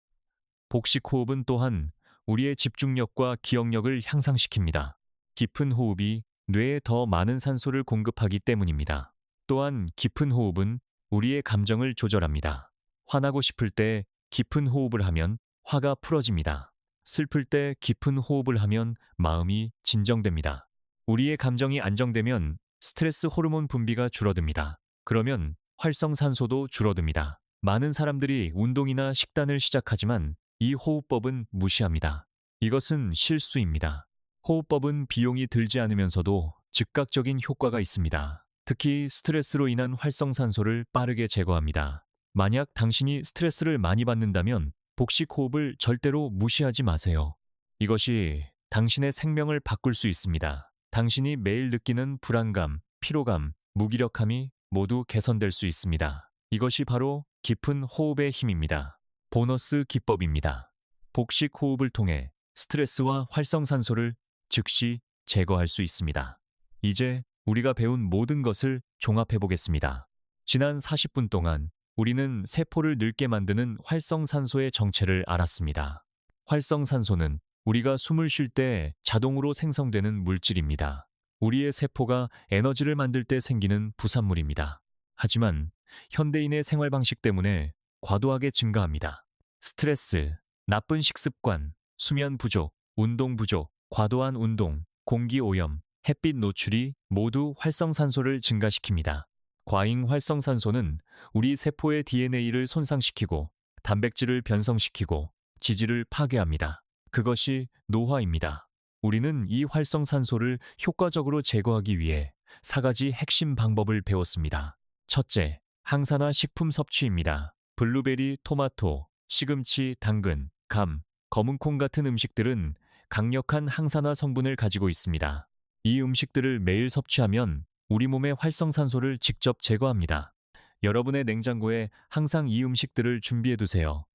Speaker 1: 복식 호흡은 또한 우리의 집중력과 기억력을 향상시킵니다. 깊은 호흡이 뇌에 더 많은 산소를 공급하기 때문입니다. 또한 깊은 호흡은 우리의 감정을 조절합니다. 화나고 싶을 때 깊은 호흡을 하면 화가 풀어집니다. 슬플 때 깊은 호흡을 하면 마음이 진정됩니다. 우리의 감정이 안정되면 스트레스 호르몬 분비가 줄어듭니다. 그러면 활성산소도 줄어듭니다. 많은 사람들이 운동이나 식단을 시작하지만 이 호흡법은 무시합니다. 이것은 실수입니다. 호흡법은 비용이 들지 않으면서도 즉각적인 효과가 있습니다. 특히 스트레스로 인한 활성산소를 빠르게 제거합니다. 만약 당신이 스트레스를 많이 받는다면 복식 호흡을 절대로 무시하지 마세요. 이것이 당신의 생명을 바꿀 수 있습니다. 당신이 매일 느끼는 불안감, 피로감, 무기력함이 모두 개선될 수 있습니다. 이것이 바로 깊은 호흡의 힘입니다. 보너스 기법입니다. 복식 호흡을 통해 스트레스와 활성산소를 즉시 제거할 수 있습니다. 이제 우리가 배운 모든 것을 종합해 보겠습니다. 지난 40분 동안 우리는 세포를 늙게 만드는 활성산소의 정체를 알았습니다. 활성산소는 우리가 숨을 쉴 때 자동으로 생성되는 물질입니다. 우리의 세포가 에너지를 만들 때 생기는 부산물입니다. 하지만 현대인의 생활 방식 때문에 과도하게 증가합니다. 스트레스, 나쁜 식습관, 수면 부족, 운동 부족, 과도한 운동, 공기 오염, 햇빛 노출이 모두 활성산소를 증가시킵니다. 과잉 활성산소는 우리 세포의 DNA를 손상시키고 단백질을 변성시키고 지질을 파괴합니다. 그것이 노화입니다. 우리는 이 활성산소를 효과적으로 제거하기 위해 4가지 핵심 방법을 배웠습니다. 첫째, 항산화 식품 섭취입니다. 블루베리, 토마토, 시금치, 당근, 감, 검은콩 같은 음식들은 강력한 항산화 성분을 가지고 있습니다. 이 음식들을 매일 섭취하면 우리 몸의 활성산소를 직접 제거합니다. 여러분의 냉장고에 항상 이 음식들을 준비해 두세요.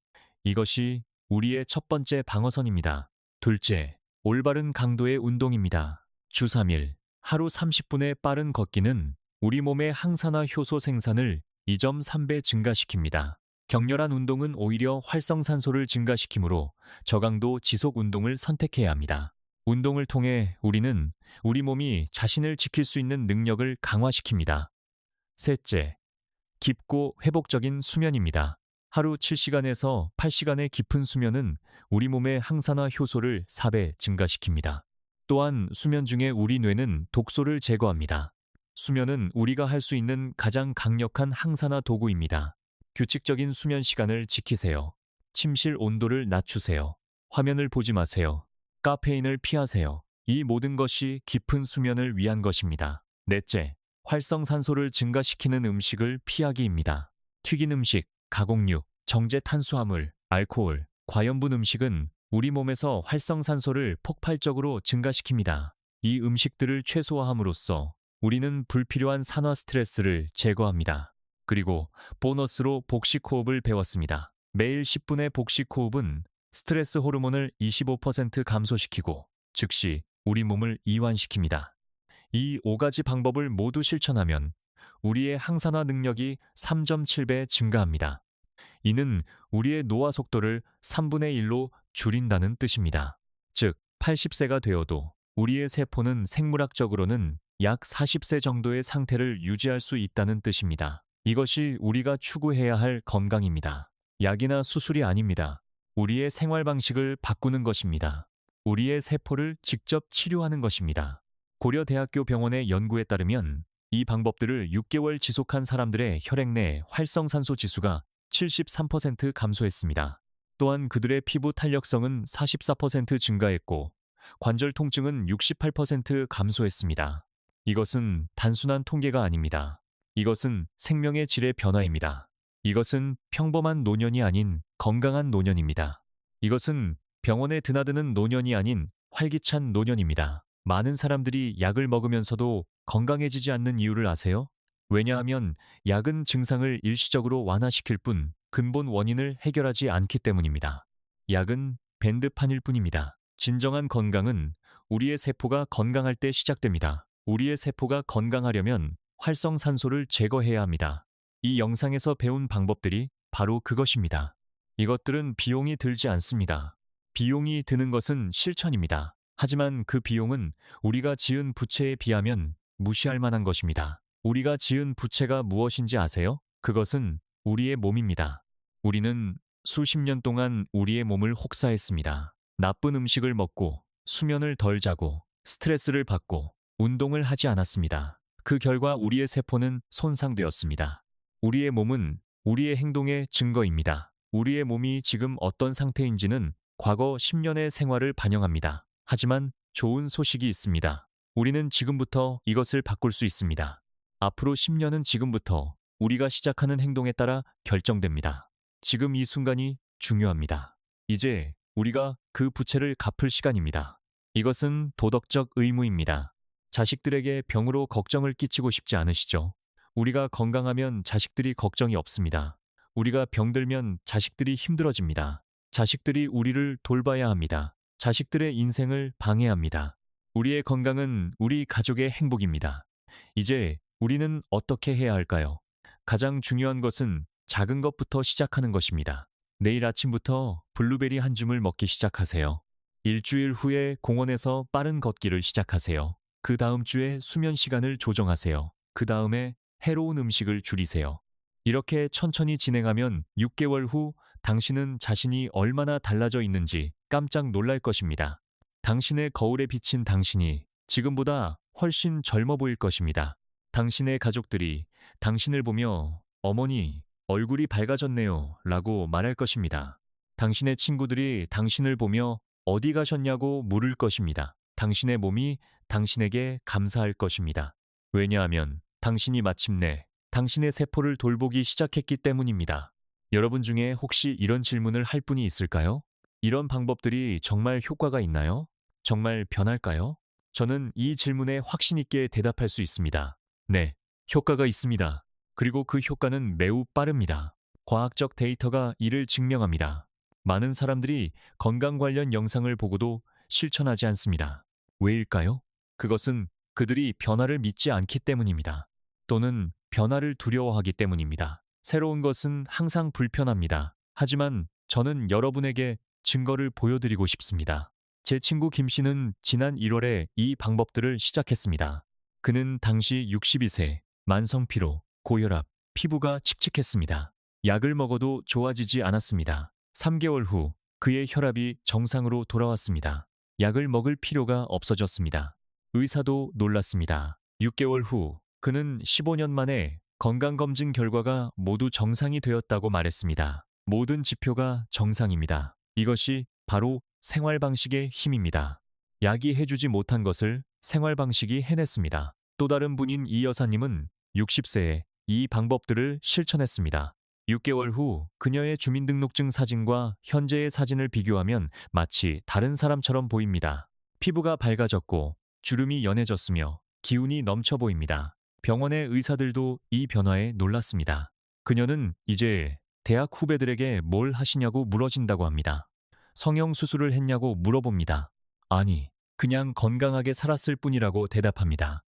Speaker 1: 이것이 우리의 첫 번째 방어선입니다. 둘째, 올바른 강도의 운동입니다. 주 3일, 하루 30분의 빠른 걷기는 우리 몸의 항산화 효소 생산을 2.3배 증가시킵니다. 격렬한 운동은 오히려 활성산소를 증가시키므로 저강도 지속 운동을 선택해야 합니다. 운동을 통해 우리는 우리 몸이 자신을 지킬 수 있는 능력을 강화시킵니다. 셋째, 깊고 회복적인 수면입니다. 하루 7시간에서 8시간의 깊은 수면은 우리 몸의 항산화 효소를 4배 증가시킵니다. 또한 수면 중에 우리 뇌는 독소를 제거합니다. 수면은 우리가 할 수 있는 가장 강력한 항산화 도구입니다. 규칙적인 수면 시간을 지키세요. 침실 온도를 낮추세요. 화면을 보지 마세요. 카페인을 피하세요. 이 모든 것이 깊은 수면을 위한 것입니다. 넷째, 활성산소를 증가시키는 음식을 피하기입니다. 튀긴 음식, 가공육, 정제 탄수화물, 알코올, 과염분 음식은 우리 몸에서 활성산소를 폭발적으로 증가시킵니다. 이 음식들을 최소화함으로써 우리는 불필요한 산화 스트레스를 제거합니다. 그리고 보너스로 복식호흡을 배웠습니다. 매일 10분의 복식호흡은 스트레스 호르몬을 25% 감소시키고 즉시 우리 몸을 이완시킵니다. 이 5가지 방법을 모두 실천하면 우리의 항산화 능력이 3.7배 증가합니다. 이는 우리의 노화 속도를 3분의 1로 줄인다는 뜻입니다. 즉, 80세가 되어도 우리의 세포는 생물학적으로는 약 40세 정도의 상태를 유지할 수 있다는 뜻입니다. 이것이 우리가 추구해야 할 건강입니다. 약이나 수술이 아닙니다. 우리의 생활 방식을 바꾸는 것입니다. 우리의 세포를 직접 치료하는 것입니다. 고려대학교 병원의 연구에 따르면 이 방법들을 6개월 지속한 사람들의 혈액 내 활성산소 지수가 73% 감소했습니다. 또한 그들의 피부 탄력성은 44% 증가했고 관절 통증은 68% 감소했습니다. 이것은 단순한 통계가 아닙니다. 이것은 생명의 질의 변화입니다. 이것은 평범한 노년이 아닌 건강한 노년입니다. 이것은 병원에 드나드는 노년이 아닌 활기찬 노년입니다. 많은 사람들이 약을 먹으면서도 건강해지지 않는 이유를 아세요? 왜냐하면 약은 증상을 일시적으로 완화시킬 뿐 근본 원인을 해결하지 않기 때문입니다. 약은 밴드판일 뿐입니다. 진정한 건강은 우리의 세포가 건강할 때 시작됩니다. 우리의 세포가 건강하려면 활성산소를 제거해야 합니다. 이 영상에서 배운 방법들이 바로 그것입니다. 이것들은 비용이 들지 않습니다. 비용이 드는 것은 실천입니다. 하지만 그 비용은 우리가 지은 부채에 비하면 무시할 만한 것입니다. 우리가 지은 부채가 무엇인지 아세요? 그것은 우리의 몸입니다. 우리는 수십 년 동안 우리의 몸을 혹사했습니다. 나쁜 음식을 먹고, 수면을 덜 자고, 스트레스를 받고, 운동을 하지 않았습니다. 그 결과 우리의 세포는 손상되었습니다. 우리의 몸은 우리의 행동의 증거입니다. 우리의 몸이 지금 어떤 상태인지는 과거 10년의 생활을 반영합니다. 하지만 좋은 소식이 있습니다. 우리는 지금부터 이것을 바꿀 수 있습니다. 앞으로 10년은 지금부터 우리가 시작하는 행동에 따라 결정됩니다. 지금 이 순간이 중요합니다. 이제 우리가 그 부채를 갚을 시간입니다. 이것은 도덕적 의무입니다. 자식들에게 병으로 걱정을 끼치고 싶지 않으시죠? 우리가 건강하면 자식들이 걱정이 없습니다. 우리가 병들면 자식들이 힘들어집니다. 자식들이 우리를 돌봐야 합니다. 자식들의 인생을 방해합니다. 우리의 건강은 우리 가족의 행복입니다. 이제 우리는 어떻게 해야 할까요? 가장 중요한 것은 작은 것부터 시작하는 것입니다. 내일 아침부터 블루베리 한 줌을 먹기 시작하세요. 일주일 후에 공원에서 빠른 걷기를 시작하세요. 그 다음 주에 수면 시간을 조정하세요. 그 다음에 해로운 음식을 줄이세요. 이렇게 천천히 진행하면 6개월 후 당신은 자신이 얼마나 달라져 있는지 깜짝 놀랄 것입니다. 당신의 거울에 비친 당신이 지금보다 훨씬 젊어 보일 것입니다. 당신의 가족들이 당신을 보며 어머니, 얼굴이 밝아졌네요 라고 말할 것입니다. 당신의 친구들이 당신을 보며 어디 가셨냐고 물을 것입니다. 당신의 몸이 당신에게 감사할 것입니다. 왜냐하면 당신이 마침내 당신의 세포를 돌보기 시작했기 때문입니다. 여러분 중에 혹시 이런 질문을 할 분이 있을까요? 이런 방법들이 정말 효과가 있나요? 정말 변할까요? 저는 이 질문에 확신 있게 대답할 수 있습니다. 네, 효과가 있습니다. 그리고 그 효과는 매우 빠릅니다. 과학적 데이터가 이를 증명합니다. 많은 사람들이 건강 관련 영상을 보고도 실천하지 않습니다. 왜일까요? 그것은 그들이 변화를 믿지 않기 때문입니다. 또는 변화를 두려워하기 때문입니다. 새로운 것은 항상 불편합니다. 하지만 저는 여러분에게 증거를 보여드리고 싶습니다. 제 친구 김 씨는 지난 1월에 이 방법들을 시작했습니다. 그는 당시 62세, 만성피로, 고혈압, 피부가 칙칙했습니다. 약을 먹어도 좋아지지 않았습니다. 3개월 후 그의 혈압이 정상으로 돌아왔습니다. 약을 먹을 필요가 없어졌습니다. 의사도 놀랐습니다. 6개월 후 그는 15년 만에 건강검진 결과가 모두 정상이 되었다고 말했습니다. 모든 지표가 정상입니다. 이것이 바로 생활 방식의 힘입니다. 약이 해주지 못한 것을 생활 방식이 해냈습니다. 또 다른 분인 이 여사님은 60세에 이 방법들을 실천했습니다. 6개월 후 그녀의 주민등록증 사진과 현재의 사진을 비교하면 마치 다른 사람처럼 보입니다. 피부가 밝아졌고 주름이 연해졌으며 기운이 넘쳐 보입니다. 병원의 의사들도 이 변화에 놀랐습니다. 그녀는 이제 대학 후배들에게 뭘 하시냐고 물어진다고 합니다. 성형수술을 했냐고 물어봅니다. 아니, 그냥 건강하게 살았을 뿐이라고 대답합니다.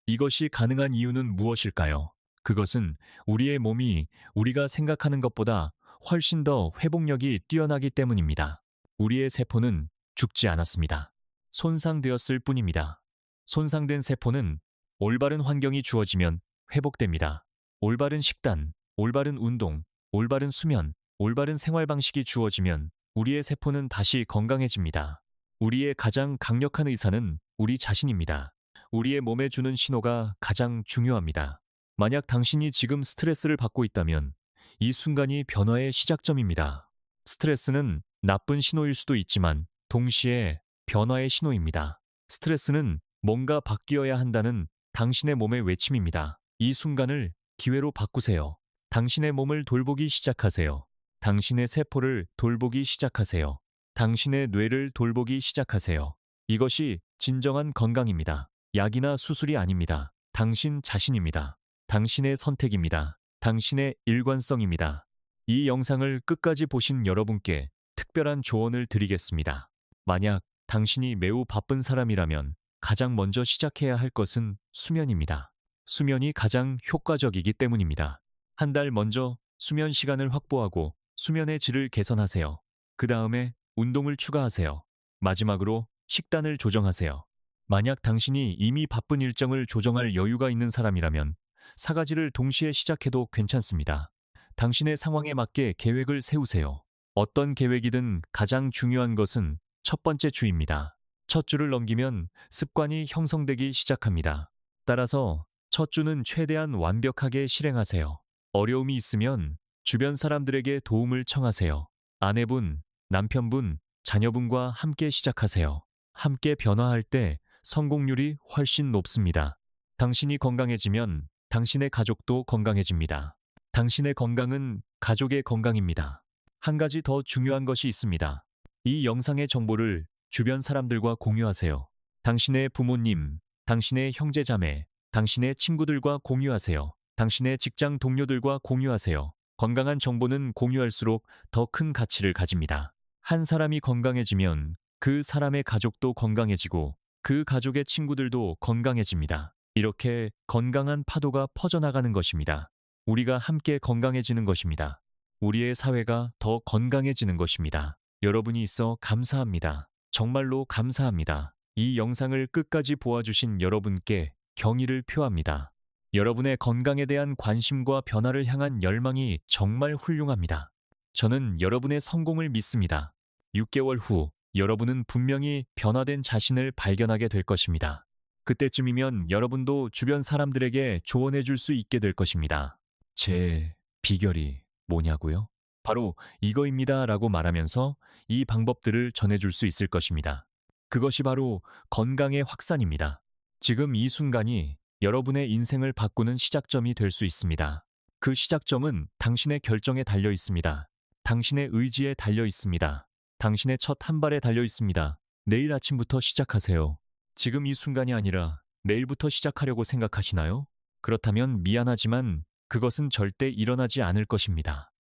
Speaker 1: 이것이 가능한 이유는 무엇일까요? 그것은 우리의 몸이 우리가 생각하는 것보다 훨씬 더 회복력이 뛰어나기 때문입니다. 우리의 세포는 죽지 않았습니다. 손상되었을 뿐입니다. 손상된 세포는 올바른 환경이 주어지면 회복됩니다. 올바른 식단, 올바른 운동, 올바른 수면, 올바른 생활 방식이 주어지면 우리의 세포는 다시 건강해집니다. 우리의 가장 강력한 의사는 우리 자신입니다. 우리의 몸에 주는 신호가 가장 중요합니다. 만약 당신이 지금 스트레스를 받고 있다면 이 순간이 변화의 시작점입니다. 스트레스는 나쁜 신호일 수도 있지만 동시에 변화의 신호입니다. 스트레스는 뭔가 바뀌어야 한다는 당신의 몸의 외침입니다. 이 순간을 기회로 바꾸세요. 당신의 몸을 돌보기 시작하세요. 당신의 세포를 돌보기 시작하세요. 당신의 뇌를 돌보기 시작하세요. 이것이 진정한 건강입니다. 약이나 수술이 아닙니다. 당신 자신입니다. 당신의 선택입니다. 당신의 일관성입니다. 이 영상을 끝까지 보신 여러분께 특별한 조언을 드리겠습니다. 만약 당신이 매우 바쁜 사람이라면 가장 먼저 시작해야 할 것은 수면입니다. 수면이 가장 효과적이기 때문입니다. 한 달 먼저 수면 시간을 확보하고 수면의 질을 개선하세요. 그 다음에 운동을 추가하세요. 마지막으로 식단을 조정하세요. 만약 당신이 이미 바쁜 일정을 조정할 여유가 있는 사람이라면 4가지를 동시에 시작해도 괜찮습니다. 당신의 상황에 맞게 계획을 세우세요. 어떤 계획이든 가장 중요한 것은 첫 번째 주입니다. 첫 주를 넘기면 습관이 형성되기 시작합니다. 따라서 첫 주는 최대한 완벽하게 실행하세요. 어려움이 있으면 주변 사람들에게 도움을 청하세요. 아내분, 남편분, 자녀분과 함께 시작하세요. 함께 변화할 때 성공률이 훨씬 높습니다. 당신이 건강해지면 당신의 가족도 건강해집니다. 당신의 건강은 가족의 건강입니다. 한 가지 더 중요한 것이 있습니다. 이 영상의 정보를 주변 사람들과 공유하세요. 당신의 부모님, 당신의 형제자매, 당신의 친구들과 공유하세요. 당신의 직장 동료들과 공유하세요. 건강한 정보는 공유할수록 더 큰 가치를 가집니다. 한 사람이 건강해지면 그 사람의 가족도 건강해지고 그 가족의 친구들도 건강해집니다. 이렇게 건강한 파도가 퍼져나가는 것입니다. 우리가 함께 건강해지는 것입니다. 우리의 사회가 더 건강해지는 것입니다. 여러분이 있어 감사합니다. 정말로 감사합니다. 이 영상을 끝까지 보아주신 여러분께 경의를 표합니다. 여러분의 건강에 대한 관심과 변화를 향한 열망이 정말 훌륭합니다. 저는 여러분의 성공을 믿습니다. 6개월 후 여러분은 분명히 변화된 자신을 발견하게 될 것입니다. 그때쯤이면 여러분도 주변 사람들에게 조언해 줄 수 있게 될 것입니다. 제 비결이 뭐냐고요? 바로 이거입니다 라고 말하면서 이 방법들을 전해줄 수 있을 것입니다. 그것이 바로 건강의 확산입니다. 지금 이 순간이 여러분의 인생을 바꾸는 시작점이 될 수 있습니다. 그 시작점은 당신의 결정에 달려 있습니다. 당신의 의지에 달려 있습니다. 당신의 첫 한 발에 달려 있습니다. 내일 아침부터 시작하세요. 지금 이 순간이 아니라 내일부터 시작하려고 생각하시나요? 그렇다면 미안하지만 그것은 절대 일어나지 않을 것입니다.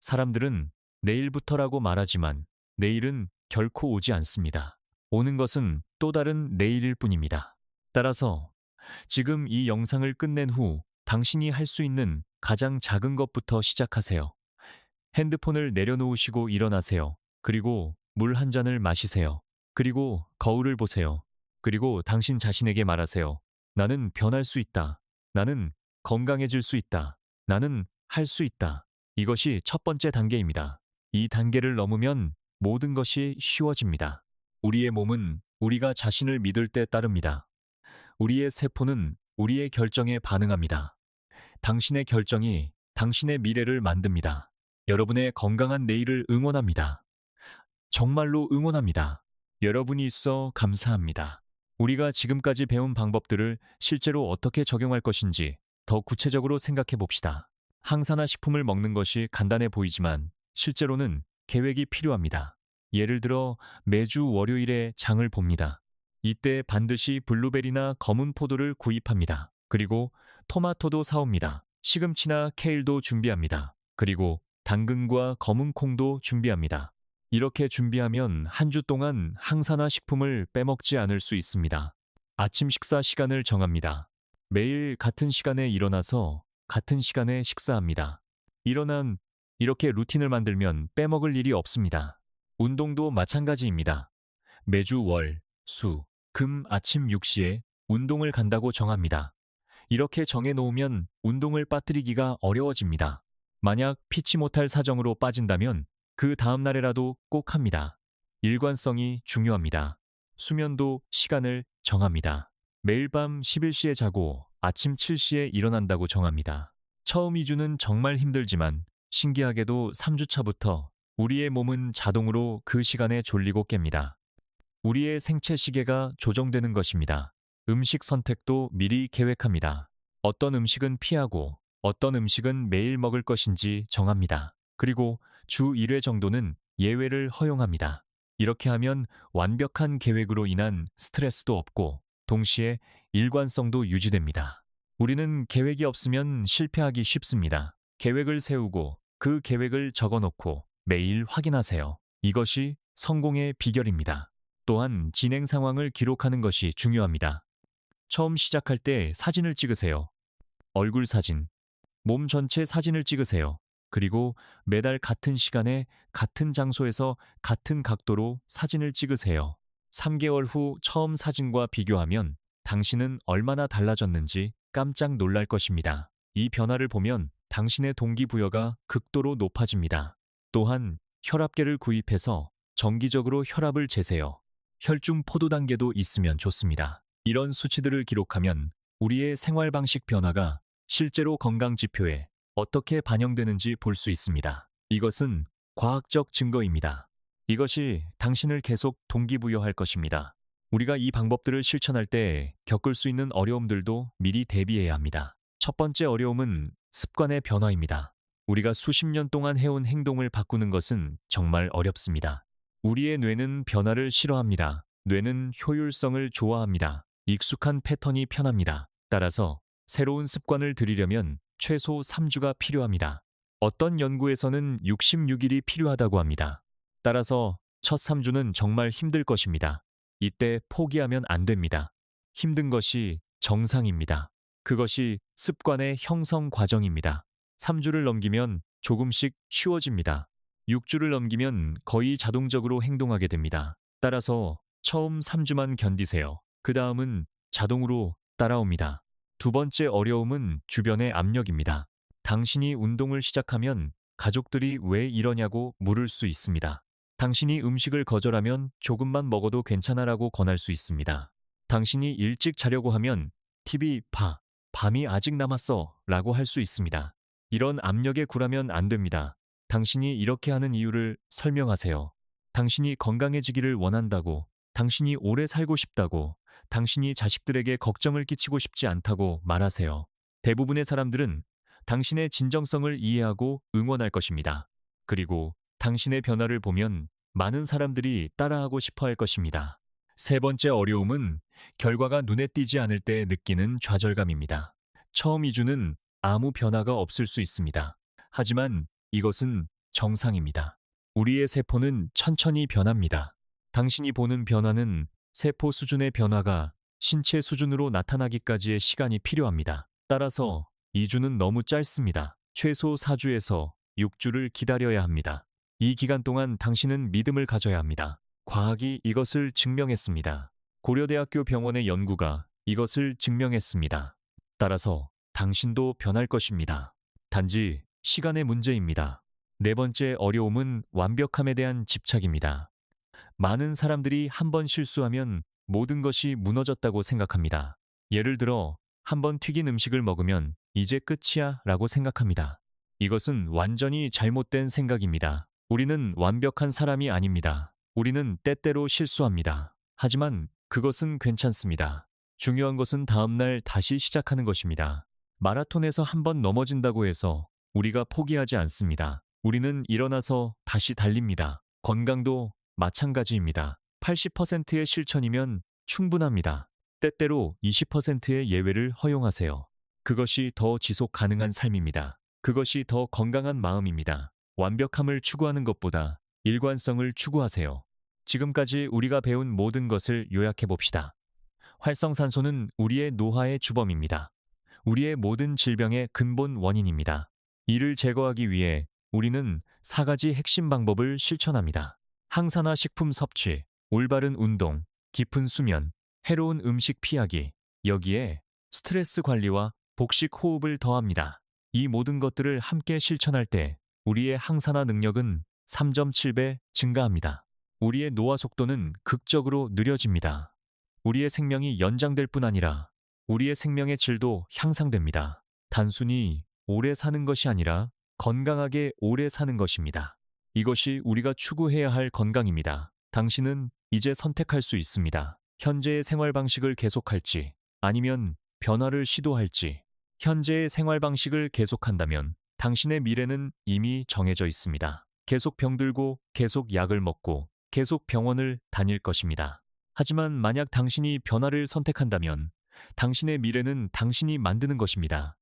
Speaker 1: 사람들은 내일부터라고 말하지만 내일은 결코 오지 않습니다. 오는 것은 또 다른 내일일 뿐입니다. 따라서 지금 이 영상을 끝낸 후 당신이 할 수 있는 가장 작은 것부터 시작하세요. 핸드폰을 내려놓으시고 일어나세요. 그리고 물 한 잔을 마시세요. 그리고 거울을 보세요. 그리고 당신 자신에게 말하세요. 나는 변할 수 있다. 나는 건강해질 수 있다. 나는 할 수 있다. 이것이 첫 번째 단계입니다. 이 단계를 넘으면 모든 것이 쉬워집니다. 우리의 몸은 우리가 자신을 믿을 때 따릅니다. 우리의 세포는 우리의 결정에 반응합니다. 당신의 결정이 당신의 미래를 만듭니다. 여러분의 건강한 내일을 응원합니다. 정말로 응원합니다. 여러분이 있어 감사합니다. 우리가 지금까지 배운 방법들을 실제로 어떻게 적용할 것인지 더 구체적으로 생각해 봅시다. 항산화 식품을 먹는 것이 간단해 보이지만 실제로는 계획이 필요합니다. 예를 들어 매주 월요일에 장을 봅니다. 이때 반드시 블루베리나 검은 포도를 구입합니다. 그리고 토마토도 사옵니다. 시금치나 케일도 준비합니다. 그리고 당근과 검은 콩도 준비합니다. 이렇게 준비하면 한 주 동안 항산화 식품을 빼먹지 않을 수 있습니다. 아침 식사 시간을 정합니다. 매일 같은 시간에 일어나서 같은 시간에 식사합니다. 이렇게 루틴을 만들면 빼먹을 일이 없습니다. 운동도 마찬가지입니다. 매주 월, 수, 금 아침 6시에 운동을 간다고 정합니다. 이렇게 정해놓으면 운동을 빠뜨리기가 어려워집니다. 만약 피치 못할 사정으로 빠진다면 그 다음 날에라도 꼭 합니다. 일관성이 중요합니다. 수면도 시간을 정합니다. 매일 밤 11시에 자고 아침 7시에 일어난다고 정합니다. 처음 2주는 정말 힘들지만 신기하게도 3주차부터 우리의 몸은 자동으로 그 시간에 졸리고 깹니다. 우리의 생체 시계가 조정되는 것입니다. 음식 선택도 미리 계획합니다. 어떤 음식은 피하고 어떤 음식은 매일 먹을 것인지 정합니다. 그리고 주 1회 정도는 예외를 허용합니다. 이렇게 하면 완벽한 계획으로 인한 스트레스도 없고 동시에 일관성도 유지됩니다. 우리는 계획이 없으면 실패하기 쉽습니다. 계획을 세우고 그 계획을 적어놓고 매일 확인하세요. 이것이 성공의 비결입니다. 또한 진행 상황을 기록하는 것이 중요합니다. 처음 시작할 때 사진을 찍으세요. 얼굴 사진, 몸 전체 사진을 찍으세요. 그리고 매달 같은 시간에 같은 장소에서 같은 각도로 사진을 찍으세요. 3개월 후 처음 사진과 비교하면 당신은 얼마나 달라졌는지 깜짝 놀랄 것입니다. 이 변화를 보면 당신의 동기부여가 극도로 높아집니다. 또한 혈압계를 구입해서 정기적으로 혈압을 재세요. 혈중 포도 단계도 있으면 좋습니다. 이런 수치들을 기록하면 우리의 생활 방식 변화가 실제로 건강 지표에 어떻게 반영되는지 볼 수 있습니다. 이것은 과학적 증거입니다. 이것이 당신을 계속 동기부여할 것입니다. 우리가 이 방법들을 실천할 때 겪을 수 있는 어려움들도 미리 대비해야 합니다. 첫 번째 어려움은 습관의 변화입니다. 우리가 수십 년 동안 해온 행동을 바꾸는 것은 정말 어렵습니다. 우리의 뇌는 변화를 싫어합니다. 뇌는 효율성을 좋아합니다. 익숙한 패턴이 편합니다. 따라서 새로운 습관을 들이려면 최소 3주가 필요합니다. 어떤 연구에서는 66일이 필요하다고 합니다. 따라서 첫 3주는 정말 힘들 것입니다. 이때 포기하면 안 됩니다. 힘든 것이 정상입니다. 그것이 습관의 형성 과정입니다. 3주를 넘기면 조금씩 쉬워집니다. 6주를 넘기면 거의 자동적으로 행동하게 됩니다. 따라서 처음 3주만 견디세요. 그 다음은 자동으로 따라옵니다. 두 번째 어려움은 주변의 압력입니다. 당신이 운동을 시작하면 가족들이 왜 이러냐고 물을 수 있습니다. 당신이 음식을 거절하면 조금만 먹어도 괜찮아라고 권할 수 있습니다. 당신이 일찍 자려고 하면 TV 봐, 밤이 아직 남았어 라고 할 수 있습니다. 이런 압력에 굴하면 안 됩니다. 당신이 이렇게 하는 이유를 설명하세요. 당신이 건강해지기를 원한다고, 당신이 오래 살고 싶다고, 당신이 자식들에게 걱정을 끼치고 싶지 않다고 말하세요. 대부분의 사람들은 당신의 진정성을 이해하고 응원할 것입니다. 그리고 당신의 변화를 보면 많은 사람들이 따라하고 싶어 할 것입니다. 세 번째 어려움은 결과가 눈에 띄지 않을 때 느끼는 좌절감입니다. 처음 2주는 아무 변화가 없을 수 있습니다. 하지만 이것은 정상입니다. 우리의 세포는 천천히 변합니다. 당신이 보는 변화는 세포 수준의 변화가 신체 수준으로 나타나기까지의 시간이 필요합니다. 따라서 2주는 너무 짧습니다. 최소 4주에서 6주를 기다려야 합니다. 이 기간 동안 당신은 믿음을 가져야 합니다. 과학이 이것을 증명했습니다. 고려대학교 병원의 연구가 이것을 증명했습니다. 따라서 당신도 변할 것입니다. 단지 시간의 문제입니다. 네 번째 어려움은 완벽함에 대한 집착입니다. 많은 사람들이 한 번 실수하면 모든 것이 무너졌다고 생각합니다. 예를 들어, 한 번 튀긴 음식을 먹으면 이제 끝이야 라고 생각합니다. 이것은 완전히 잘못된 생각입니다. 우리는 완벽한 사람이 아닙니다. 우리는 때때로 실수합니다. 하지만 그것은 괜찮습니다. 중요한 것은 다음날 다시 시작하는 것입니다. 마라톤에서 한 번 넘어진다고 해서 우리가 포기하지 않습니다. 우리는 일어나서 다시 달립니다. 건강도 마찬가지입니다. 80%의 실천이면 충분합니다. 때때로 20%의 예외를 허용하세요. 그것이 더 지속 가능한 삶입니다. 그것이 더 건강한 마음입니다. 완벽함을 추구하는 것보다 일관성을 추구하세요. 지금까지 우리가 배운 모든 것을 요약해 봅시다. 활성산소는 우리의 노화의 주범입니다. 우리의 모든 질병의 근본 원인입니다. 이를 제거하기 위해 우리는 4가지 핵심 방법을 실천합니다. 항산화 식품 섭취, 올바른 운동, 깊은 수면, 해로운 음식 피하기, 여기에 스트레스 관리와 복식 호흡을 더합니다. 이 모든 것들을 함께 실천할 때 우리의 항산화 능력은 3.7배 증가합니다. 우리의 노화 속도는 극적으로 느려집니다. 우리의 생명이 연장될 뿐 아니라 우리의 생명의 질도 향상됩니다. 단순히 오래 사는 것이 아니라 건강하게 오래 사는 것입니다. 이것이 우리가 추구해야 할 건강입니다. 당신은 이제 선택할 수 있습니다. 현재의 생활 방식을 계속할지 아니면 변화를 시도할지. 현재의 생활 방식을 계속한다면 당신의 미래는 이미 정해져 있습니다. 계속 병들고 계속 약을 먹고 계속 병원을 다닐 것입니다. 하지만 만약 당신이 변화를 선택한다면 당신의 미래는 당신이 만드는 것입니다.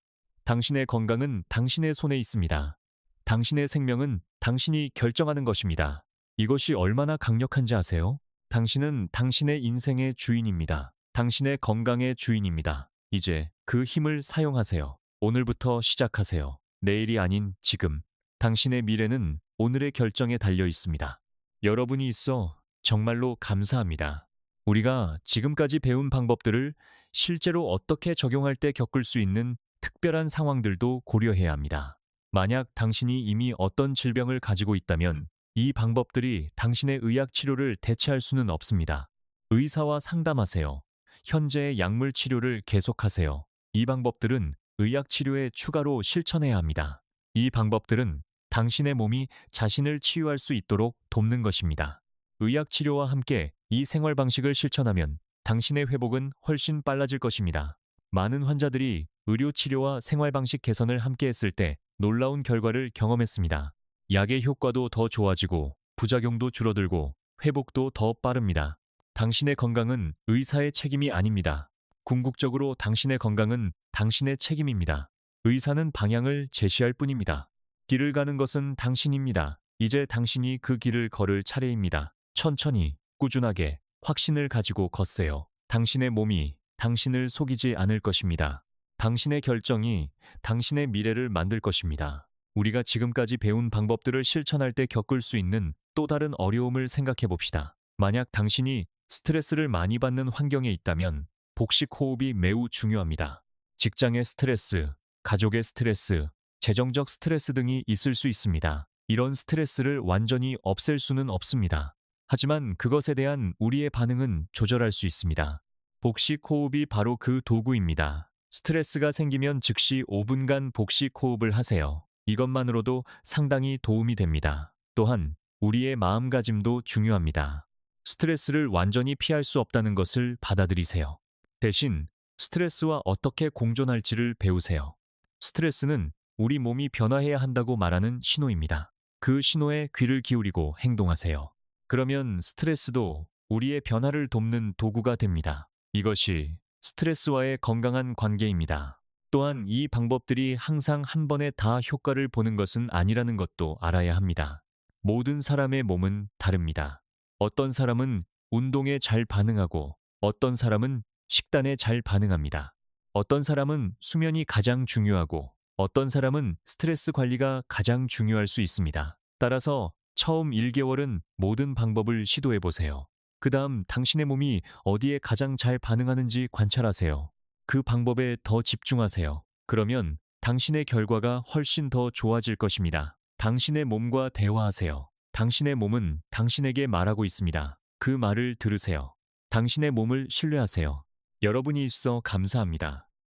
Speaker 1: 당신의 건강은 당신의 손에 있습니다. 당신의 생명은 당신이 결정하는 것입니다. 이것이 얼마나 강력한지 아세요? 당신은 당신의 인생의 주인입니다. 당신의 건강의 주인입니다. 이제 그 힘을 사용하세요. 오늘부터 시작하세요. 내일이 아닌 지금. 당신의 미래는 오늘의 결정에 달려 있습니다. 여러분이 있어 정말로 감사합니다. 우리가 지금까지 배운 방법들을 실제로 어떻게 적용할 때 겪을 수 있는 특별한 상황들도 고려해야 합니다. 만약 당신이 이미 어떤 질병을 가지고 있다면 이 방법들이 당신의 의학 치료를 대체할 수는 없습니다. 의사와 상담하세요. 현재의 약물 치료를 계속하세요. 이 방법들은 의학 치료에 추가로 실천해야 합니다. 이 방법들은 당신의 몸이 자신을 치유할 수 있도록 돕는 것입니다. 의학 치료와 함께 이 생활 방식을 실천하면 당신의 회복은 훨씬 빨라질 것입니다. 많은 환자들이 의료 치료와 생활 방식 개선을 함께 했을 때 놀라운 결과를 경험했습니다. 약의 효과도 더 좋아지고 부작용도 줄어들고 회복도 더 빠릅니다. 당신의 건강은 의사의 책임이 아닙니다. 궁극적으로 당신의 건강은 당신의 책임입니다. 의사는 방향을 제시할 뿐입니다. 길을 가는 것은 당신입니다. 이제 당신이 그 길을 걸을 차례입니다. 천천히, 꾸준하게, 확신을 가지고 걷세요. 당신의 몸이 당신을 속이지 않을 것입니다. 당신의 결정이 당신의 미래를 만들 것입니다. 우리가 지금까지 배운 방법들을 실천할 때 겪을 수 있는 또 다른 어려움을 생각해 봅시다. 만약 당신이 스트레스를 많이 받는 환경에 있다면 복식 호흡이 매우 중요합니다. 직장의 스트레스, 가족의 스트레스, 재정적 스트레스 등이 있을 수 있습니다. 이런 스트레스를 완전히 없앨 수는 없습니다. 하지만 그것에 대한 우리의 반응은 조절할 수 있습니다. 복식 호흡이 바로 그 도구입니다. 스트레스가 생기면 즉시 5분간 복식 호흡을 하세요. 이것만으로도 상당히 도움이 됩니다. 또한 우리의 마음가짐도 중요합니다. 스트레스를 완전히 피할 수 없다는 것을 받아들이세요. 대신 스트레스와 어떻게 공존할지를 배우세요. 스트레스는 우리 몸이 변화해야 한다고 말하는 신호입니다. 그 신호에 귀를 기울이고 행동하세요. 그러면 스트레스도 우리의 변화를 돕는 도구가 됩니다. 이것이 스트레스와의 건강한 관계입니다. 또한 이 방법들이 항상 한 번에 다 효과를 보는 것은 아니라는 것도 알아야 합니다. 모든 사람의 몸은 다릅니다. 어떤 사람은 운동에 잘 반응하고 어떤 사람은 식단에 잘 반응합니다. 어떤 사람은 수면이 가장 중요하고 어떤 사람은 스트레스 관리가 가장 중요할 수 있습니다. 따라서 처음 1개월은 모든 방법을 시도해 보세요. 그 다음 당신의 몸이 어디에 가장 잘 반응하는지 관찰하세요. 그 방법에 더 집중하세요. 그러면 당신의 결과가 훨씬 더 좋아질 것입니다. 당신의 몸과 대화하세요. 당신의 몸은 당신에게 말하고 있습니다. 그 말을 들으세요. 당신의 몸을 신뢰하세요. 여러분이 있어 감사합니다.